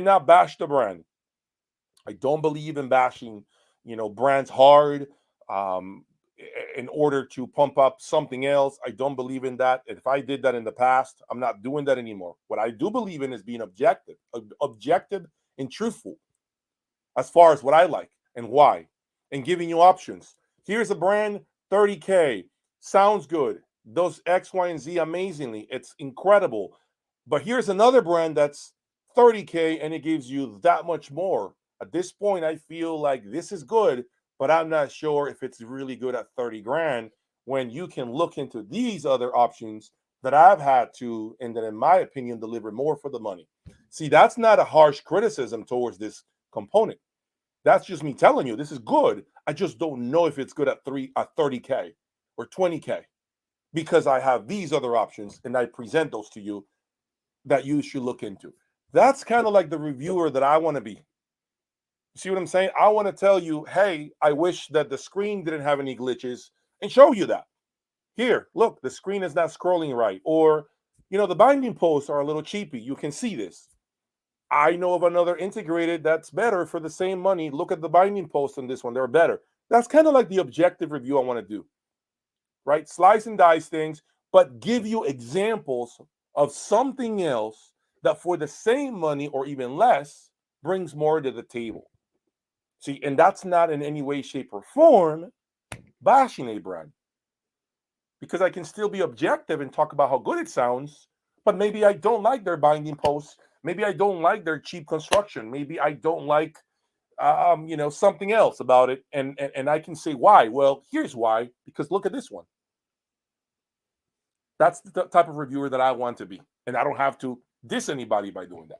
not bash the brand. I don't believe in bashing, brands hard in order to pump up something else. I don't believe in that. If I did that in the past, I'm not doing that anymore. What I do believe in is being objective and truthful as far as what I like and why, and giving you options. Here's a brand, 30K, sounds good, does X, Y, and Z amazingly. It's incredible. But here's another brand that's 30K and it gives you that much more. At this point, I feel like this is good, but I'm not sure if it's really good at 30 grand when you can look into these other options that I've had to, and that, in my opinion, deliver more for the money. See, that's not a harsh criticism towards this component. That's just me telling you this is good. I just don't know if it's good at 30K or 20K because I have these other options and I present those to you that you should look into. That's kind of like the reviewer that I want to be. See what I'm saying? I want to tell you, hey, I wish that the screen didn't have any glitches and show you that. Here, look, the screen is not scrolling right. Or, the binding posts are a little cheapy. You can see this. I know of another integrated that's better for the same money. Look at the binding posts on this one. They're better. That's kind of like the objective review I want to do, right? Slice and dice things, but give you examples of something else that for the same money or even less brings more to the table. See, and that's not in any way, shape, or form bashing a brand because I can still be objective and talk about how good it sounds, but maybe I don't like their binding posts. Maybe I don't like their cheap construction. Maybe I don't like, something else about it. And I can say why. Well, here's why. Because look at this one. That's the type of reviewer that I want to be, and I don't have to diss anybody by doing that.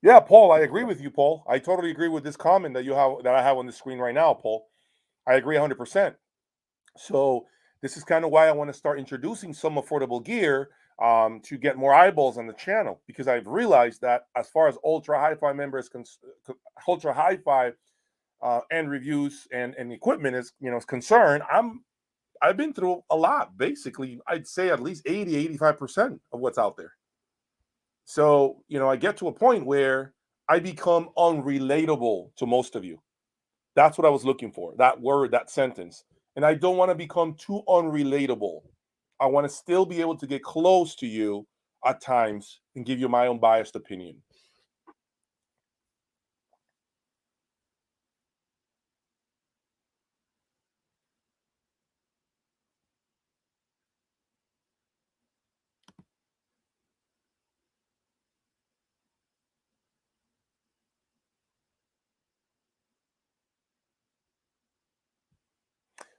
Yeah, Paul, I agree with you, Paul. I totally agree with this comment that I have on the screen right now, Paul. I agree 100%. So this is kind of why I want to start introducing some affordable gear to get more eyeballs on the channel because I've realized that as far as ultra hi-fi ultra hi-fi and reviews and equipment is concerned, I'm I've been through a lot. Basically, I'd say at least 80, 85% of what's out there. So, I get to a point where I become unrelatable to most of you. That's what I was looking for. That word, that sentence. And I don't want to become too unrelatable. I want to still be able to get close to you at times and give you my own biased opinion.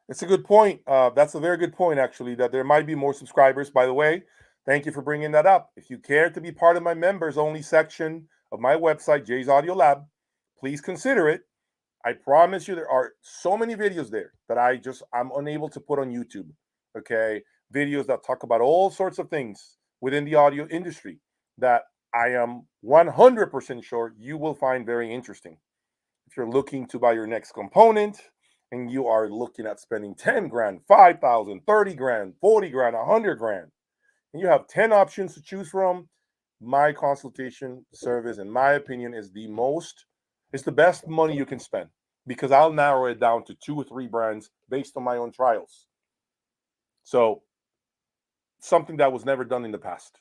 It's a good point. That's a very good point, actually, that there might be more subscribers. By the way, thank you for bringing that up. If you care to be part of my members only section of my website, Jay's Audio Lab, please consider it. I promise you, there are so many videos there that I'm unable to put on YouTube. Okay, videos that talk about all sorts of things within the audio industry that I am 100% sure you will find very interesting. If you're looking to buy your next component and you are looking at spending 10 grand, 5,000, 30 grand, 40 grand, 100 grand, and you have 10 options to choose from, my consultation service, in my opinion, it's the best money you can spend because I'll narrow it down to 2 or 3 brands based on my own trials. So, something that was never done in the past.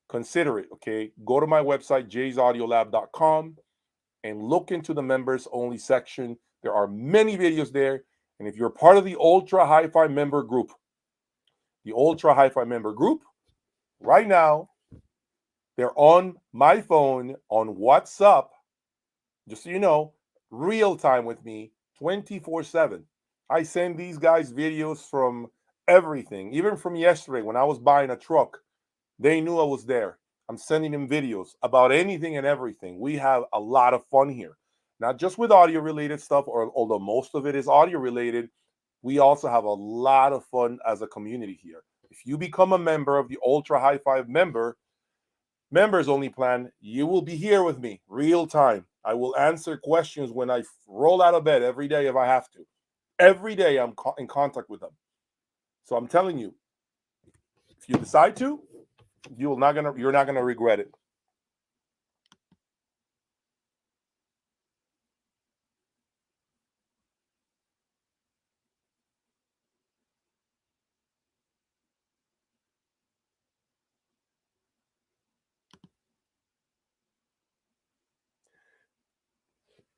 Consider it, okay? Go to my website, jaysaudiolab.com, and look into the members only section. There are many videos there. And if you're part of the Ultra Hi-Fi member group, right now, they're on my phone on WhatsApp, just so you know, real time with me, 24/7. I send these guys videos from everything, even from yesterday when I was buying a truck. They knew I was there. I'm sending them videos about anything and everything. We have a lot of fun here, not just with audio related stuff, or although most of it is audio related, we also have a lot of fun as a community here. If you become a member of the Ultra High Five members only plan, you will be here with me real time. I will answer questions when I roll out of bed every day if I have to. Every day I'm in contact with them. So I'm telling you, if you decide to, you're not gonna regret it.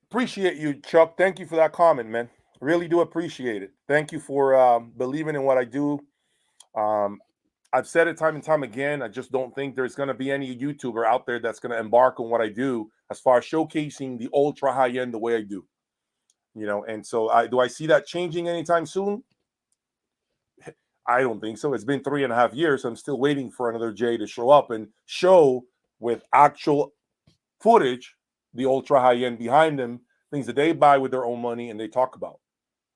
Appreciate you, Chuck. Thank you for that comment, man. Really do appreciate it. Thank you for believing in what I do. Um, I've said it time and time again. I just don't think there's going to be any YouTuber out there that's going to embark on what I do as far as showcasing the ultra high end the way I do. And so I see that changing anytime soon? I don't think so. It's been 3.5 years. I'm still waiting for another Jay to show up and show with actual footage the ultra high end behind them, things that they buy with their own money and they talk about.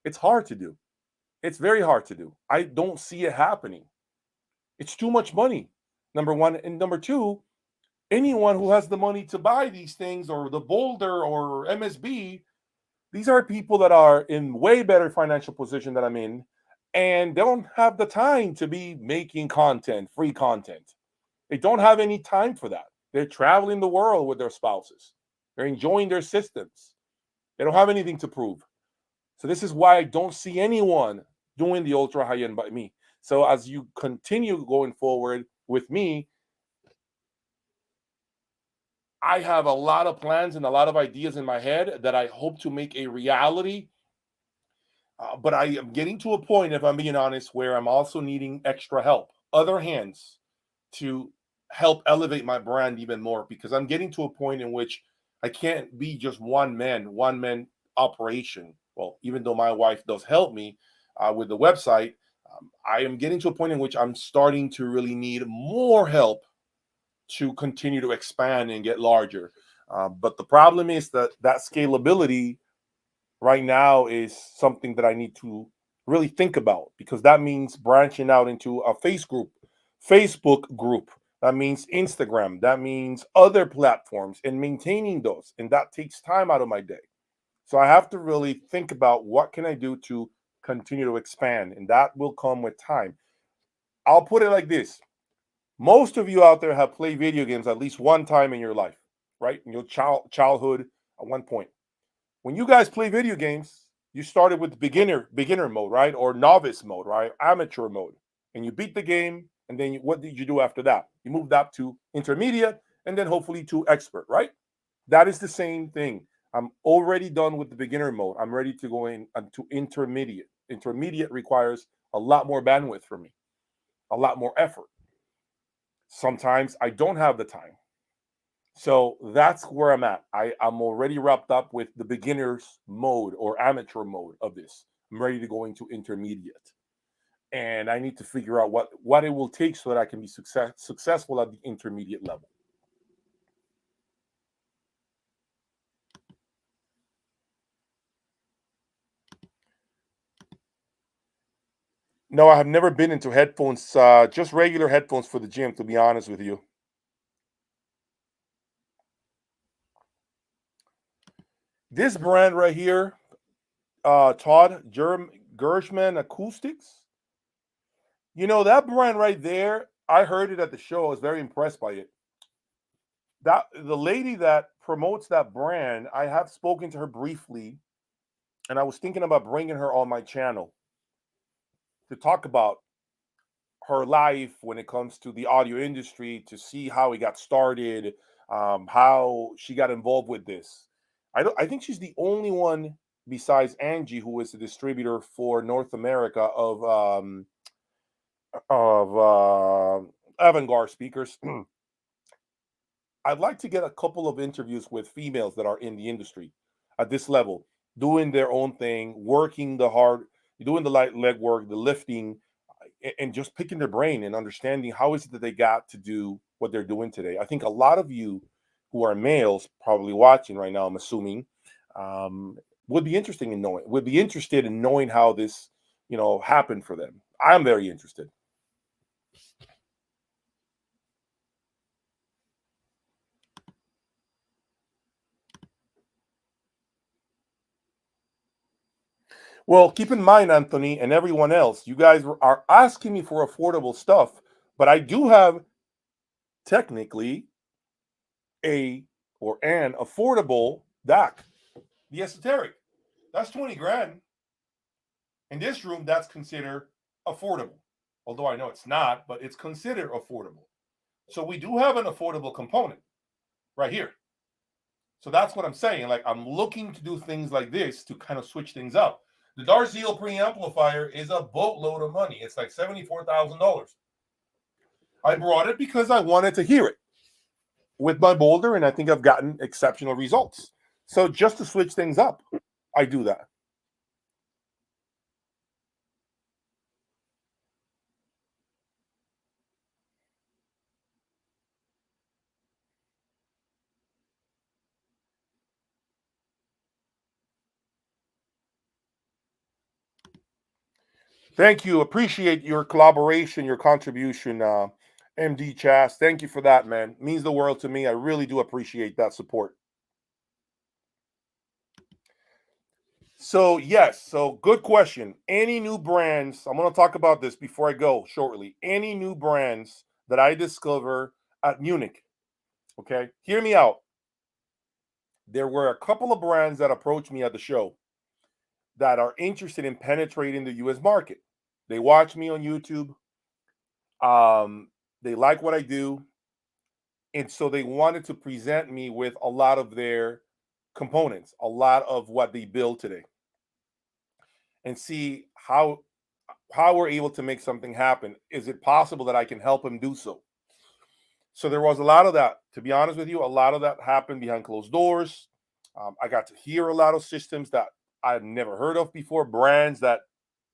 It's hard to do. It's very hard to do. I don't see it happening. It's too much money, number one. And number two, anyone who has the money to buy these things or the Boulder or MSB, these are people that are in way better financial position than I'm in and don't have the time to be making content, free content. They don't have any time for that. They're traveling the world with their spouses. They're enjoying their systems. They don't have anything to prove. So this is why I don't see anyone doing the ultra high end by me. So as you continue going forward with me, I have a lot of plans and a lot of ideas in my head that I hope to make a reality. But I am getting to a point, if I'm being honest, where I'm also needing extra help, other hands to help elevate my brand even more because I'm getting to a point in which I can't be just one man operation. Well, even though my wife does help me with the website, I am getting to a point in which I'm starting to really need more help to continue to expand and get larger. But the problem is that scalability right now is something that I need to really think about because that means branching out into a Facebook group. That means Instagram. That means other platforms and maintaining those. And that takes time out of my day. So I have to really think about what can I do to continue to expand, and that will come with time. I'll put it like this. Most of you out there have played video games at least one time in your life, right? In your childhood at one point. When you guys play video games, you started with beginner mode, right? Or novice mode, right? Amateur mode. And you beat the game, and then what did you do after that? You moved up to intermediate, and then hopefully to expert, right? That is the same thing. I'm already done with the beginner mode. I'm ready to go in to intermediate. Intermediate requires a lot more bandwidth from me, a lot more effort. Sometimes I don't have the time. So that's where I'm at. I'm already wrapped up with the beginner's mode or amateur mode of this. I'm ready to go into intermediate. And I need to figure out what it will take so that I can be successful at the intermediate level. No, I have never been into headphones, just regular headphones for the gym, to be honest with you. This brand right here, Todd Gershman Acoustics. You know, that brand right there, I heard it at the show. I was very impressed by it. That the lady that promotes that brand, I have spoken to her briefly, and I was thinking about bringing her on my channel to talk about her life when it comes to the audio industry, to see how it got started, how she got involved with this. I think she's the only one besides Angie who is the distributor for North America of avant-garde speakers. I'd like to get a couple of interviews with females that are in the industry at this level, doing their own thing, working the hard, doing the light leg work, the lifting, and just picking their brain and understanding how is it that they got to do what they're doing today. I think a lot of you who are males probably watching right now, I'm assuming, would be interested in knowing how this, happened for them. I'm very interested. Well, keep in mind, Anthony, and everyone else, you guys are asking me for affordable stuff, but I do have technically an affordable DAC, the esoteric. That's 20 grand. In this room, that's considered affordable. Although I know it's not, but it's considered affordable. So we do have an affordable component right here. So that's what I'm saying. Like, I'm looking to do things like this to kind of switch things up. The Darziel preamplifier is a boatload of money. It's like $74,000. I brought it because I wanted to hear it with my Boulder, and I think I've gotten exceptional results. So just to switch things up, I do that. Thank you. Appreciate your collaboration, your contribution, MD Chas. Thank you for that, man. It means the world to me. I really do appreciate that support. So, yes. So, good question. Any new brands? I'm going to talk about this before I go shortly. Any new brands that I discover at Munich? Okay. Hear me out. There were a couple of brands that approached me at the show that are interested in penetrating the US market. They watch me on YouTube. They like what I do. And so they wanted to present me with a lot of their components, a lot of what they build today, and see how we're able to make something happen. Is it possible that I can help them do so? So there was a lot of that. To be honest with you, a lot of that happened behind closed doors. I got to hear a lot of systems that I've never heard of before, brands that,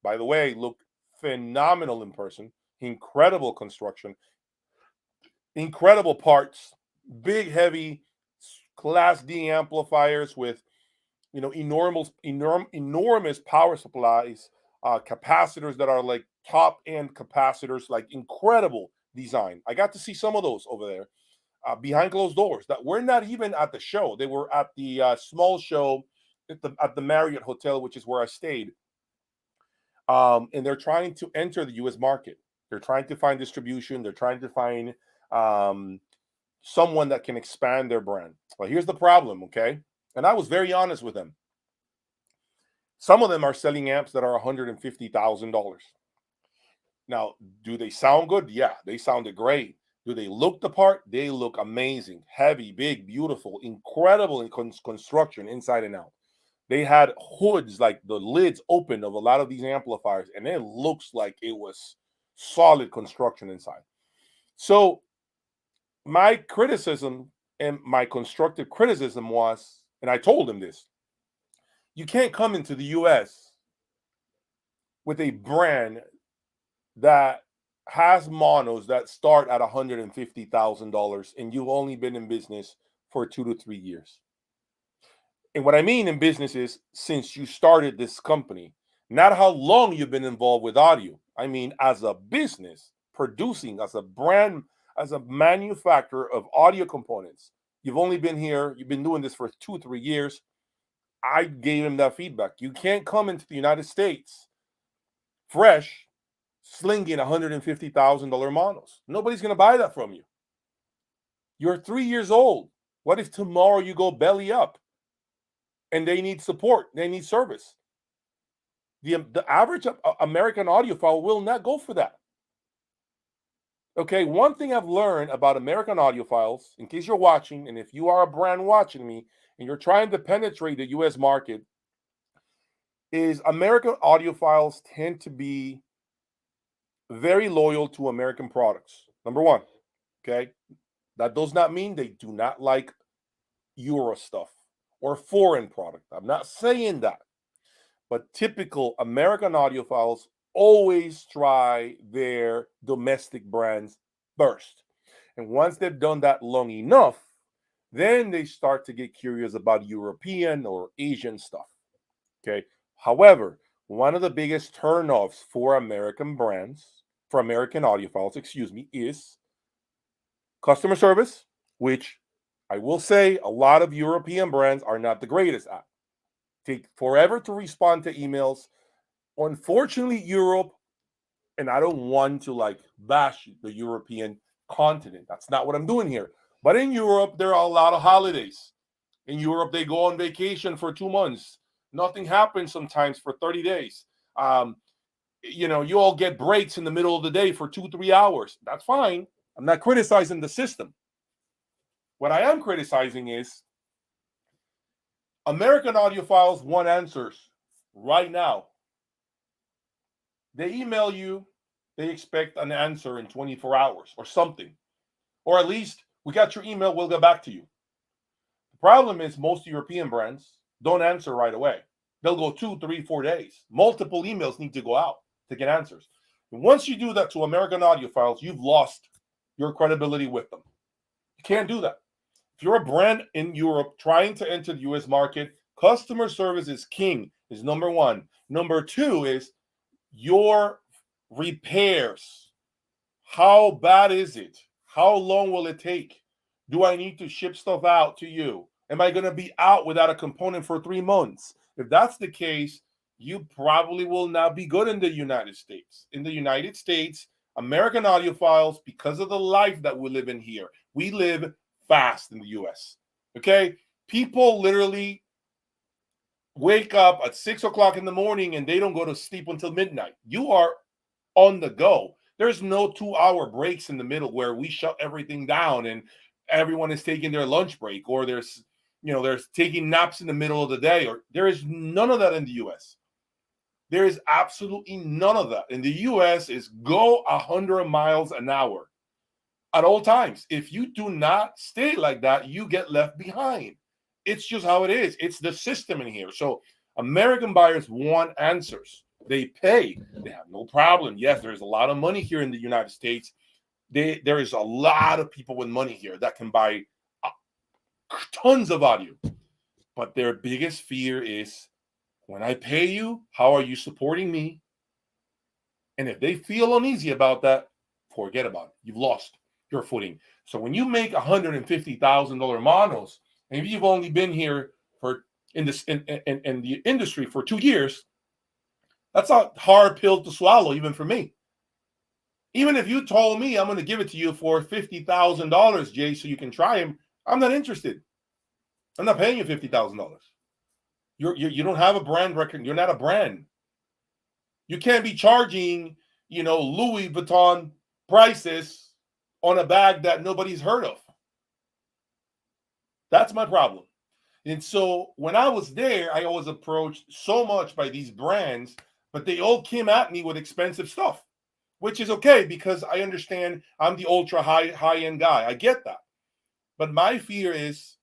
by the way, look phenomenal in person, incredible construction, incredible parts, big, heavy Class D amplifiers with enormous power supplies, capacitors that are like top end capacitors, like incredible design. I got to see some of those over there behind closed doors that were not even at the show. They were at the small show at the Marriott Hotel, which is where I stayed. And they're trying to enter the U.S. market. They're trying to find distribution. They're trying to find someone that can expand their brand. Well, here's the problem, okay? And I was very honest with them. Some of them are selling amps that are $150,000. Now, do they sound good? Yeah, they sounded great. Do they look the part? They look amazing, heavy, big, beautiful, incredible in construction inside and out. They had hoods, like the lids open of a lot of these amplifiers, and it looks like it was solid construction inside. So my criticism and my constructive criticism was, and I told him this, you can't come into the US with a brand that has monos that start at $150,000 and you've only been in business for 2 to 3 years. And what I mean in business is since you started this company, not how long you've been involved with audio. I mean, as a business, producing, as a brand, as a manufacturer of audio components. You've only been here, you've been doing this for 2, 3 years. I gave him that feedback. You can't come into the United States fresh, slinging $150,000 monos. Nobody's going to buy that from you. You're 3 years old. What if tomorrow you go belly up and they need support, they need service? The average American audiophile will not go for that. Okay, one thing I've learned about American audiophiles, in case you're watching, and if you are a brand watching me and you're trying to penetrate the US market, is American audiophiles tend to be very loyal to American products. Number one, okay? That does not mean they do not like Euro stuff or foreign product. I'm not saying that. But typical American audiophiles always try their domestic brands first. And once they've done that long enough, then they start to get curious about European or Asian stuff. Okay. However, one of the biggest turnoffs for American brands, for American audiophiles, is customer service, which I will say a lot of European brands are not the greatest at. Take forever to respond to emails. Unfortunately, Europe, and I don't want to like bash the European continent. That's not what I'm doing here. But in Europe, there are a lot of holidays. In Europe, they go on vacation for 2 months. Nothing happens sometimes for 30 days. You all get breaks in the middle of the day for 2-3 hours. That's fine. I'm not criticizing the system. What I am criticizing is American audiophiles want answers right now. They email you, they expect an answer in 24 hours or something. Or at least, we got your email, we'll get back to you. The problem is most European brands don't answer right away. They'll go 2, 3, 4 days. Multiple emails need to go out to get answers. And once you do that to American audiophiles, you've lost your credibility with them. You can't do that. If you're a brand in Europe trying to enter the US market, customer service is king, is number one. Number two is your repairs. How bad is it? How long will it take? Do I need to ship stuff out to you? Am I going to be out without a component for 3 months? If that's the case, you probably will not be good in the United States. In the United States, American audiophiles, because of the life that we live in here, we live fast in the US. Okay? People literally wake up at 6 o'clock in the morning and they don't go to sleep until midnight. You are on the go. There's no 2-hour breaks in the middle where we shut everything down and everyone is taking their lunch break, or there's taking naps in the middle of the day, or there is none of that in the US. There is absolutely none of that. In the US is go 100 miles an hour at all times. If you do not stay like that, you get left behind. It's just how it is. It's the system in here. So American buyers want answers. They pay. They have no problem. Yes, there's a lot of money here in the United States. There is a lot of people with money here that can buy tons of audio. But their biggest fear is, when I pay you, how are you supporting me? And if they feel uneasy about that, forget about it. You've lost your footing. So when you make $150,000 monos, maybe you've only been here for in the industry for 2 years, That's a hard pill to swallow, even for me. Even if you told me I'm going to give it to you for $50,000, Jay, so you can try him, I'm not interested. I'm not paying you $50,000. You don't have a brand record. You're not a brand. You can't be charging, Louis Vuitton prices on a bag that nobody's heard of. That's my problem. And so when I was there, I was approached so much by these brands, but they all came at me with expensive stuff, which is okay because I understand I'm the ultra high end guy. I get that. But my fear is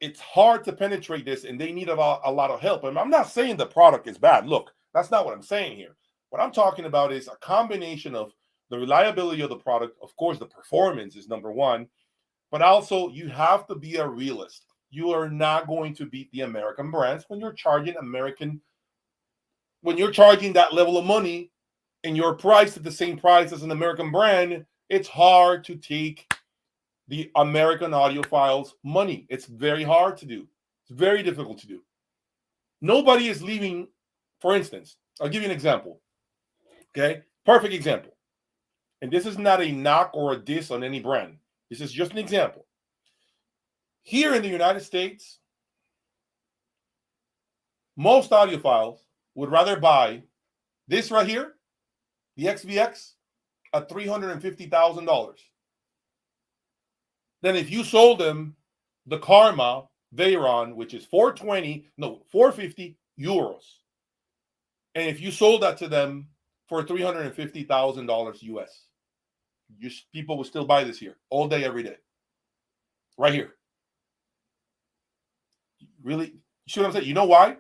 it's hard to penetrate this, and they need a lot of help. And I'm not saying the product is bad. Look, that's not what I'm saying here. What I'm talking about is a combination of the reliability of the product. Of course, the performance is number one, but also you have to be a realist. You are not going to beat the American brands when you're charging that level of money and your price at the same price as an American brand. It's hard to take the American audiophiles' money. It's very hard to do. It's very difficult to do. Nobody is leaving. For instance, I'll give you an example. Okay, perfect example. And this is not a knock or a diss on any brand. This is just an example. Here in the United States, most audiophiles would rather buy this right here, the XVX, at $350,000. Then if you sold them the Karma Veyron, which is 450 euros. And if you sold that to them for $350,000 US, people will still buy this here all day, every day. Right here. Really? You see what I'm saying? You know why?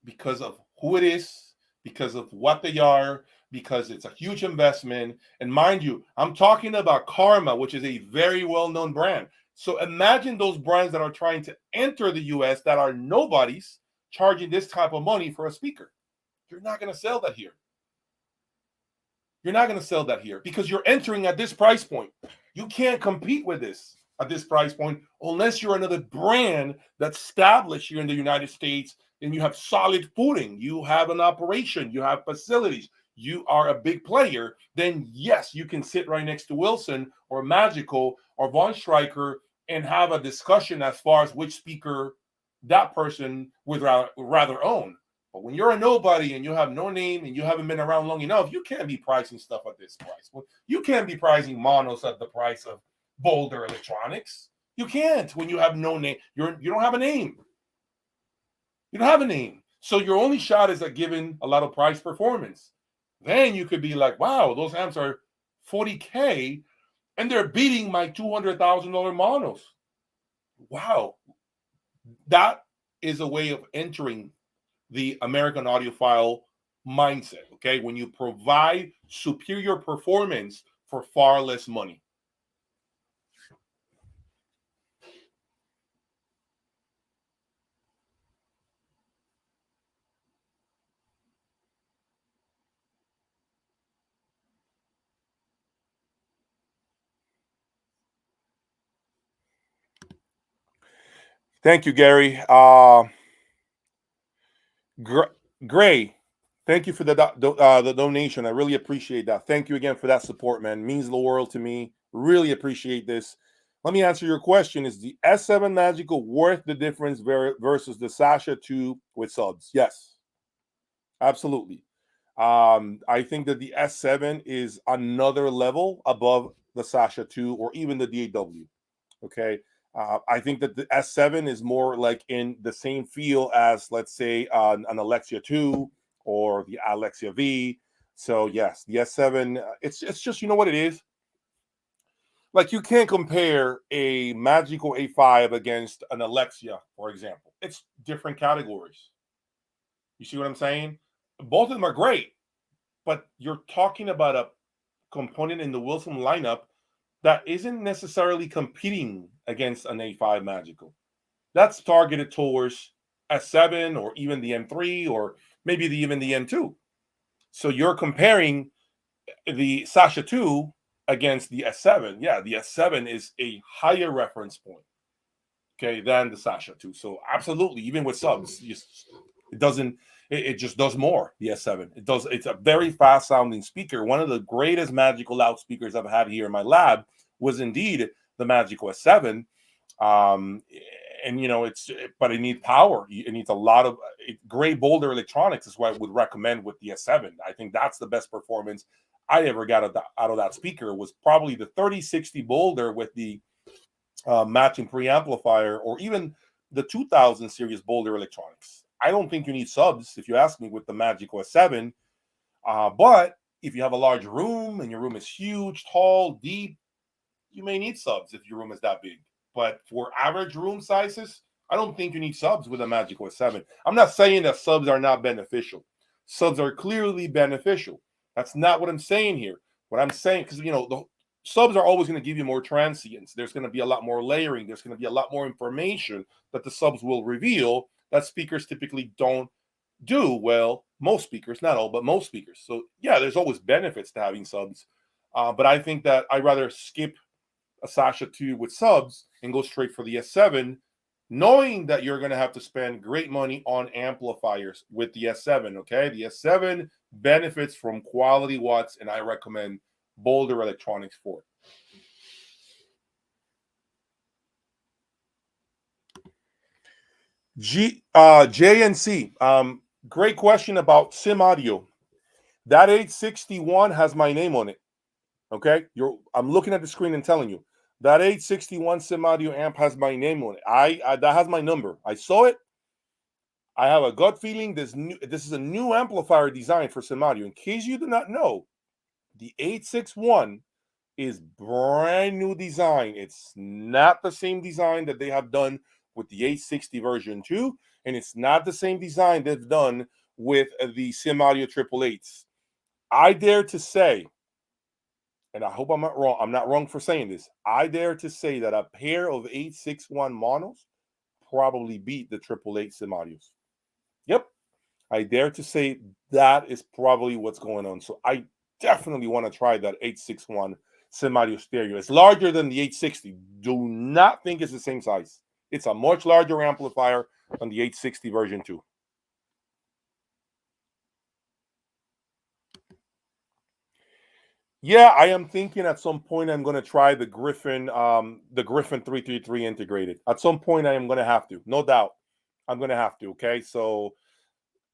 Because of who it is, because of what they are, because it's a huge investment. And mind you, I'm talking about Karma, which is a very well-known brand. So imagine those brands that are trying to enter the US that are nobodies charging this type of money for a speaker. You're not going to sell that here. You're not going to sell that here because you're entering at this price point. You can't compete with this at this price point unless you're another brand that's established here in the United States and you have solid footing. You have an operation. You have facilities. You are a big player. Then, yes, you can sit right next to Wilson or Magical or Von Stryker and have a discussion as far as which speaker that person would rather own. But when you're a nobody and you have no name and you haven't been around long enough, you can't be pricing stuff at this price. Well, you can't be pricing monos at the price of Boulder Electronics. You can't when you have no name. You don't have a name. You don't have a name. So your only shot is at giving a lot of price performance. Then you could be like, wow, those amps are $40K and they're beating my $200,000 monos. Wow. That is a way of entering the American audiophile mindset, okay? When you provide superior performance for far less money. Thank you, Gary. Gray, thank you for the donation. I really appreciate that. Thank you again for that support, man. It means the world to me. Really appreciate this. Let me answer your question. Is the S7 Magical worth the difference versus the Sasha 2 with subs? Yes, absolutely. I think that the S7 is another level above the Sasha 2 or even the DAW. Okay. I think that the S7 is more like in the same feel as, let's say, an Alexia 2 or the Alexia V. So yes, the S7, it's just, you know what it is? Like you can't compare a Magical A5 against an Alexia, for example. It's different categories. You see what I'm saying? Both of them are great, but you're talking about a component in the Wilson lineup that isn't necessarily competing against an A5 Magical. That's targeted towards S7 or even the M3 or maybe even the M2. So you're comparing the Sasha 2 against the S7. Yeah, the S7 is a higher reference point, okay, than the Sasha 2. So absolutely, even with subs, it doesn't It just does more. The S7. It does. It's a very fast sounding speaker. One of the greatest magical loudspeakers I've had here in my lab was indeed the Magical S7. Um, and but it needs power. It needs a lot of gray Boulder electronics is what I would recommend with the S7. I think that's the best performance I ever got out of that speaker. Was probably the 3060 Boulder with the matching preamplifier, or even the 2000 series Boulder electronics. I don't think you need subs, if you ask me, with the Magical S7. But if you have a large room and your room is huge, tall, deep, you may need subs if your room is that big. But for average room sizes, I don't think you need subs with a Magical S7. I'm not saying that subs are not beneficial. Subs are clearly beneficial. That's not what I'm saying here. What I'm saying, because the subs are always going to give you more transients. There's going to be a lot more layering. There's going to be a lot more information that the subs will reveal that speakers typically don't do. Well, most speakers, not all, but most speakers. So yeah, there's always benefits to having subs. But I think that I'd rather skip a Sasha 2 with subs and go straight for the S7, knowing that you're going to have to spend great money on amplifiers with the S7, okay? The S7 benefits from quality watts, and I recommend Boulder Electronics for it. JNC, great question about Sim Audio. That 861 has my name on it, okay? I'm looking at the screen and telling you. That 861 Sim Audio amp has my name on it. That has my number. I saw it. I have a gut feeling this is a new amplifier design for Sim Audio. In case you do not know, the 861 is brand new design. It's not the same design that they have done with the 860 version 2, and it's not the same design they've done with the Sim Audio 888s. I dare to say, and I hope I'm not wrong. I'm not wrong for saying this. I dare to say that a pair of 861 monos probably beat the 888 Sim Audios. Yep. I dare to say that is probably what's going on. So I definitely want to try that 861 Sim Audio stereo. It's larger than the 860. Do not think it's the same size. It's a much larger amplifier than the 860 version 2. Yeah, I am thinking at some point I'm going to try the Griffin 333 integrated. At some point I am going to have to, no doubt. I'm going to have to. Okay, so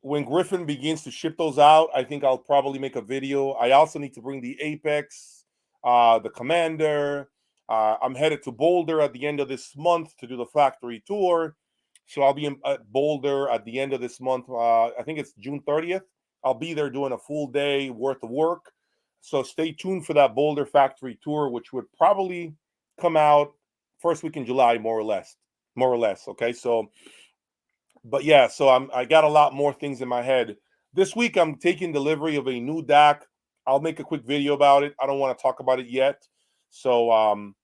when Griffin begins to ship those out, I think I'll probably make a video. I also need to bring the Apex, the Commander. I'm headed to Boulder at the end of this month to do the factory tour. So I'll be at Boulder at the end of this month. I think it's June 30th. I'll be there doing a full day worth of work. So stay tuned for that Boulder factory tour, which would probably come out first week in July, more or less. More or less. Okay. So, but yeah, so I got a lot more things in my head. This week I'm taking delivery of a new DAC. I'll make a quick video about it. I don't want to talk about it yet. So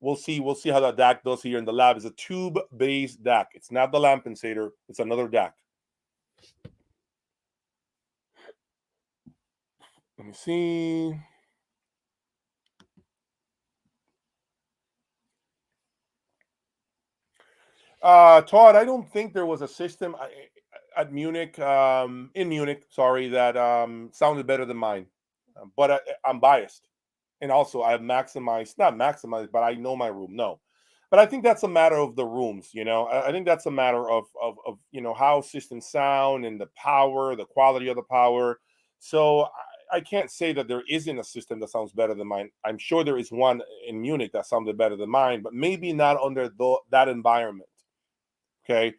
we'll see how that DAC does here in the lab. It's a tube-based DAC. It's not the Lampensator. It's another DAC. Let me see. Todd, I don't think there was a system at Munich, in Munich, sorry, that sounded better than mine. But I'm biased. And also I have not maximized, but I know my room. No. But I think that's a matter of the rooms, I think that's a matter of how systems sound and the power, the quality of the power. So I can't say that there isn't a system that sounds better than mine. I'm sure there is one in Munich that sounded better than mine, but maybe not under that environment. Okay.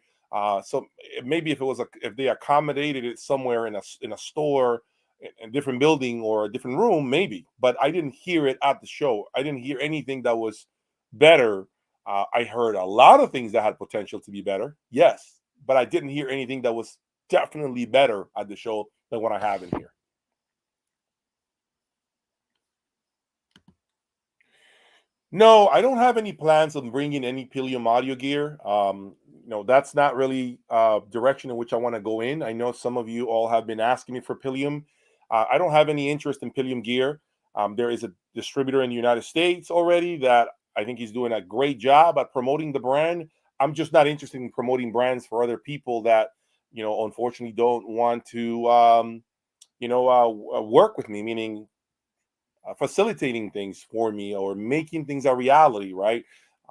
So maybe if they accommodated it somewhere in a store, in a different building or a different room, maybe. But I didn't hear it at the show. I didn't hear anything that was better. I heard a lot of things that had potential to be better. Yes, but I didn't hear anything that was definitely better at the show than what I have in here. No, I don't have any plans on bringing any Pilium audio gear. That's not really direction in which I want to go in. I know some of you all have been asking me for Pilium. I don't have any interest in Pilium gear. There is a distributor in the United States already that I think he's doing a great job at promoting the brand. I'm just not interested in promoting brands for other people that unfortunately don't want to, work with me, meaning facilitating things for me or making things a reality, right?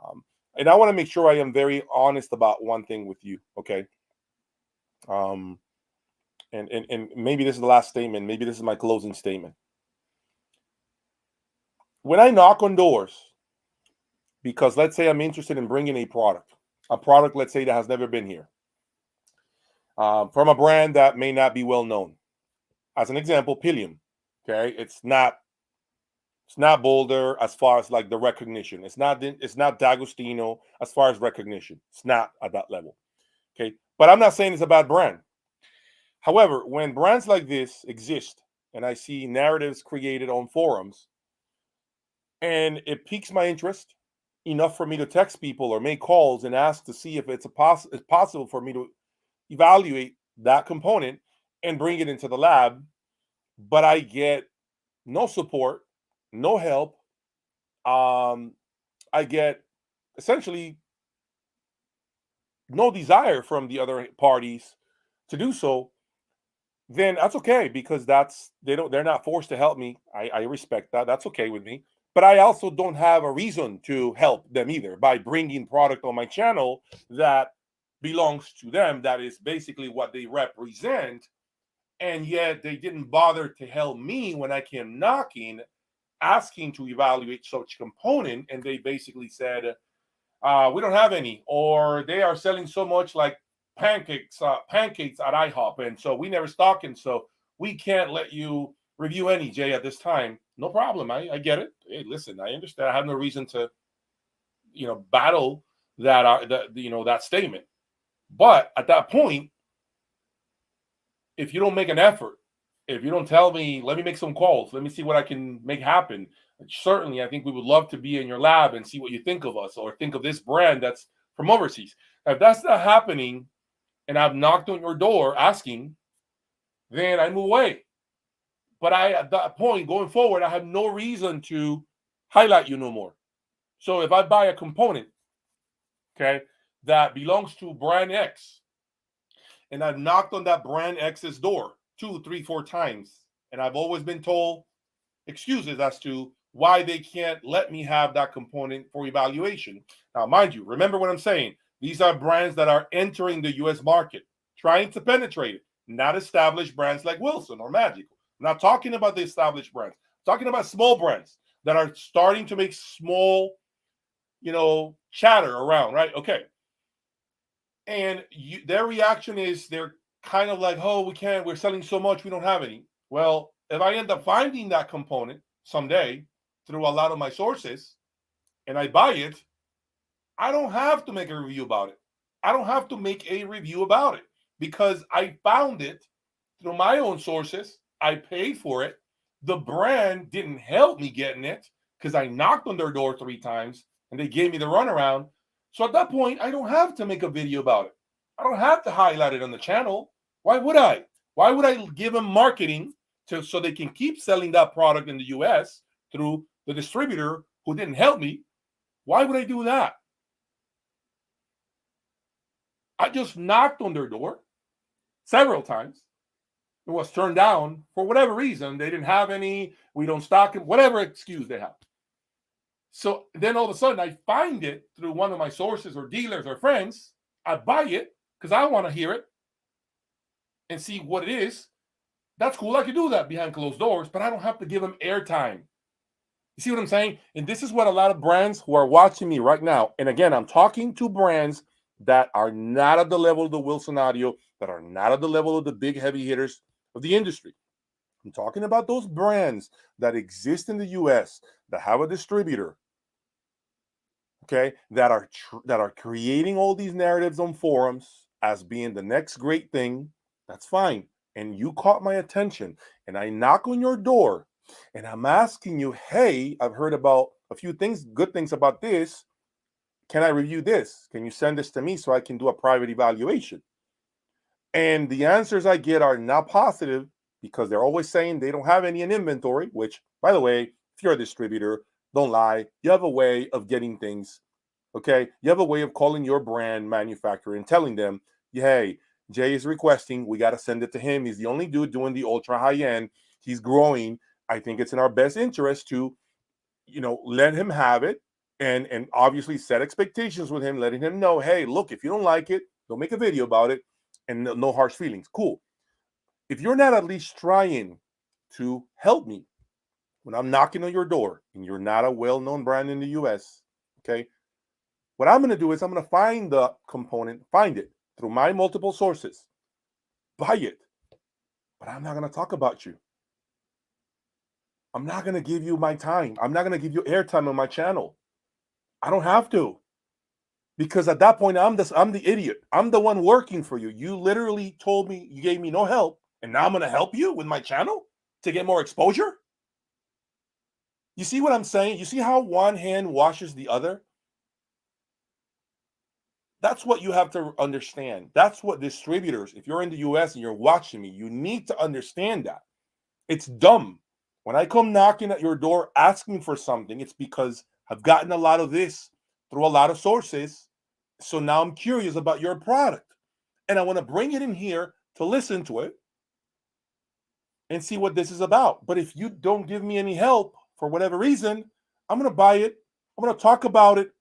Um, and I want to make sure I am very honest about one thing with you, okay? Um, and maybe this is the last statement. Maybe this is my closing statement. When I knock on doors, because let's say I'm interested in bringing a product, let's say that has never been here, from a brand that may not be well known. As an example, Pilium. Okay, it's not Boulder as far as like the recognition. It's not D'Agostino as far as recognition. It's not at that level. Okay, but I'm not saying it's a bad brand. However, when brands like this exist, and I see narratives created on forums, and it piques my interest enough for me to text people or make calls and ask to see if it's possible for me to evaluate that component and bring it into the lab, but I get no support, no help. I get essentially no desire from the other parties to do so. Then that's okay because they're not forced to help me. I respect that. That's okay with me. But I also don't have a reason to help them either by bringing product on my channel that belongs to them. That is basically what they represent. And yet they didn't bother to help me when I came knocking, asking to evaluate such component. And they basically said, we don't have any, or they are selling so much like pancakes at IHOP, and so we never stock in, so we can't let you review any, Jay, at this time. No problem. I get it. Hey, listen, I understand. I have no reason to, battle that statement. But at that point, if you don't make an effort, if you don't tell me, let me make some calls, let me see what I can make happen. Certainly, I think we would love to be in your lab and see what you think of us or think of this brand that's from overseas. If that's not happening and I've knocked on your door asking, then I move away. But at that point, going forward, I have no reason to highlight you no more. So if I buy a component, okay, that belongs to brand X, and I've knocked on that brand X's door 2, 3, 4 times, and I've always been told excuses as to why they can't let me have that component for evaluation. Now, mind you, remember what I'm saying. These are brands that are entering the US market, trying to penetrate it, not established brands like Wilson or Magical. I'm not talking about the established brands. I'm talking about small brands that are starting to make small, chatter around, right? Okay. And their reaction is they're kind of like, oh, we're selling so much, we don't have any. Well, if I end up finding that component someday through a lot of my sources and I buy it, I don't have to make a review about it. I don't have to make a review about it because I found it through my own sources. I paid for it. The brand didn't help me getting it because I knocked on their door 3 times and they gave me the runaround. So at that point, I don't have to make a video about it. I don't have to highlight it on the channel. Why would I? Why would I give them marketing so they can keep selling that product in the US through the distributor who didn't help me? Why would I do that? I just knocked on their door several times. It was turned down for whatever reason. They didn't have any, we don't stock it, whatever excuse they have. So then all of a sudden I find it through one of my sources or dealers or friends. I buy it because I want to hear it and see what it is. That's cool. I can do that behind closed doors, but I don't have to give them airtime. You see what I'm saying? And this is what a lot of brands who are watching me right now, and again, I'm talking to brands that are not at the level of the Wilson Audio, that are not at the level of the big heavy hitters of the industry. I'm talking about those brands that exist in the US that have a distributor, okay, that are creating all these narratives on forums as being the next great thing. That's fine. And you caught my attention, and I knock on your door, and I'm asking you, hey, I've heard about a few things, good things about this. Can I review this? Can you send this to me so I can do a private evaluation? And the answers I get are not positive because they're always saying they don't have any in inventory, which, by the way, if you're a distributor, don't lie. You have a way of getting things, okay? You have a way of calling your brand manufacturer and telling them, hey, Jay is requesting. We got to send it to him. He's the only dude doing the ultra high end. He's growing. I think it's in our best interest to, let him have it, and obviously set expectations with him, letting him know, hey, look, if you don't like it, don't make a video about it, and no harsh feelings. Cool. If you're not at least trying to help me when I'm knocking on your door and you're not a well-known brand in the US, okay, what I'm going to do is I'm going to find the component, find it through my multiple sources, buy it, but I'm not going to talk about you. I'm not going to give you my time. I'm not going to give you airtime on my channel. I don't have to, because at that point I'm the idiot. I'm the one working for you. You literally told me, you gave me no help, and now I'm going to help you with my channel to get more exposure. You see what I'm saying? You see how one hand washes the other? That's what you have to understand. That's what distributors, if you're in the US and you're watching me, you need to understand that. It's dumb. When I come knocking at your door asking for something, it's because I've gotten a lot of this through a lot of sources. So now I'm curious about your product. And I want to bring it in here to listen to it and see what this is about. But if you don't give me any help for whatever reason, I'm going to buy it. I'm going to talk about it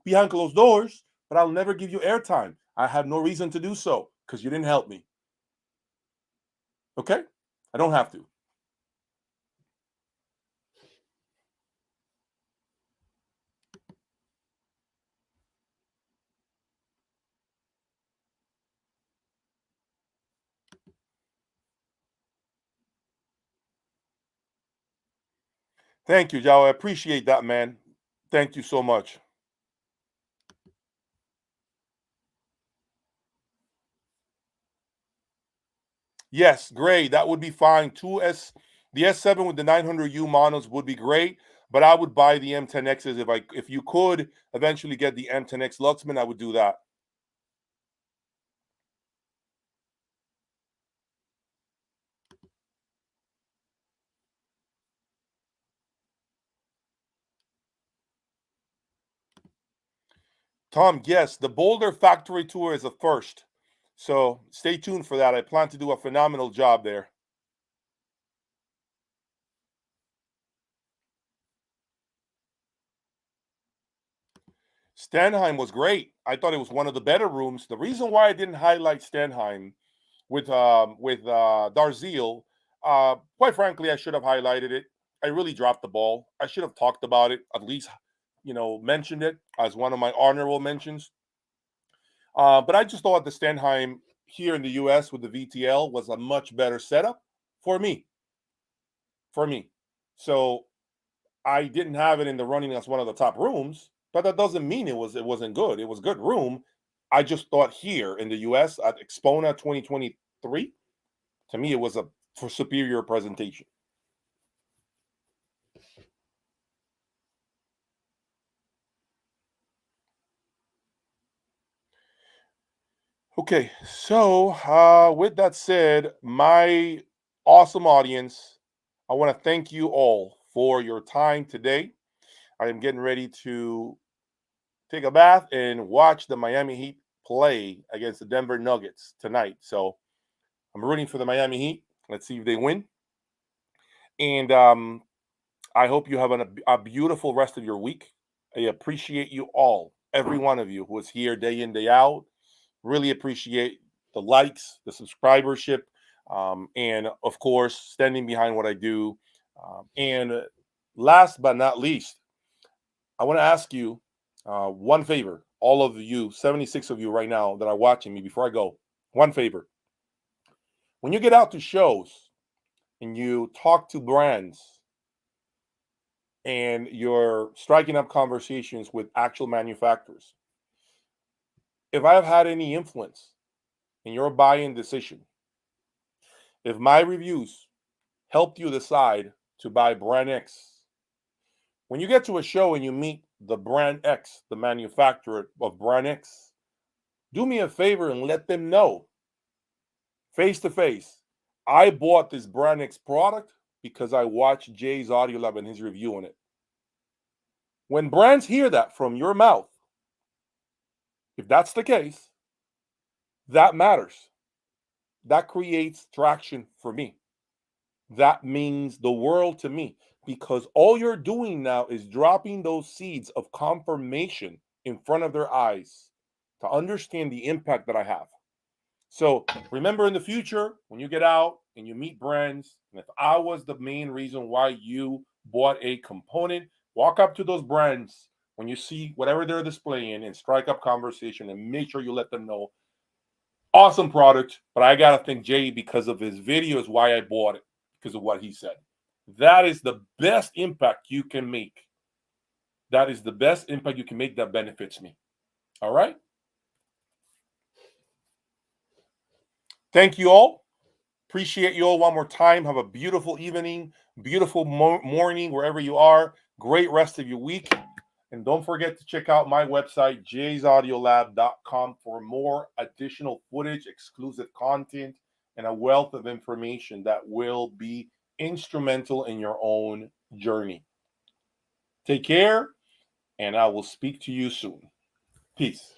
behind closed doors, but I'll never give you airtime. I have no reason to do so because you didn't help me. Okay? I don't have to. Thank you, Joe. I appreciate that, man. Thank you so much. Yes, great. That would be fine. The S7 with the 900U monos would be great, but I would buy the M10Xs if you could eventually get the M10X Luxman, I would do that. Tom, yes, the Boulder factory tour is a first. So stay tuned for that. I plan to do a phenomenal job there. Stanheim was great. I thought it was one of the better rooms. The reason why I didn't highlight Stanheim with Darziel, quite frankly, I should have highlighted it. I really dropped the ball. I should have talked about it, at least, mentioned it as one of my honorable mentions. But I just thought the Stanheim here in the US with the VTL was a much better setup for me. For me. So I didn't have it in the running as one of the top rooms, but that doesn't mean it wasn't good. It was good room. I just thought here in the US at Expona 2023, to me it was a superior presentation. Okay, so with that said, my awesome audience, I want to thank you all for your time today. I am getting ready to take a bath and watch the Miami Heat play against the Denver Nuggets tonight. So I'm rooting for the Miami Heat. Let's see if they win. And I hope you have a beautiful rest of your week. I appreciate you all, every one of you who is here day in, day out. Really appreciate the likes, the subscribership, and of course, standing behind what I do. And last but not least, I want to ask you one favor. All of you, 76 of you right now that are watching me before I go, one favor. When you get out to shows and you talk to brands and you're striking up conversations with actual manufacturers, if I have had any influence in your buying decision, if my reviews helped you decide to buy brand X, when you get to a show and you meet the brand X, the manufacturer of brand X, do me a favor and let them know face to face, I bought this brand X product because I watched Jay's Audio Lab and his review on it. When brands hear that from your mouth, if that's the case, that matters. that creates traction for me. That means the world to me, because all you're doing now is dropping those seeds of confirmation in front of their eyes to understand the impact that I have. So remember, in the future, when you get out and you meet brands, and if I was the main reason why you bought a component, walk up to those brands when you see whatever they're displaying and strike up conversation and make sure you let them know, awesome product, but I got to thank Jay because of his video is why I bought it, because of what he said. That is the best impact you can make. That is the best impact you can make that benefits me. All right? Thank you all. Appreciate you all one more time. Have a beautiful evening, beautiful morning, wherever you are. Great rest of your week. And don't forget to check out my website, jaysaudiolab.com, for more additional footage, exclusive content, and a wealth of information that will be instrumental in your own journey. Take care, and I will speak to you soon. Peace.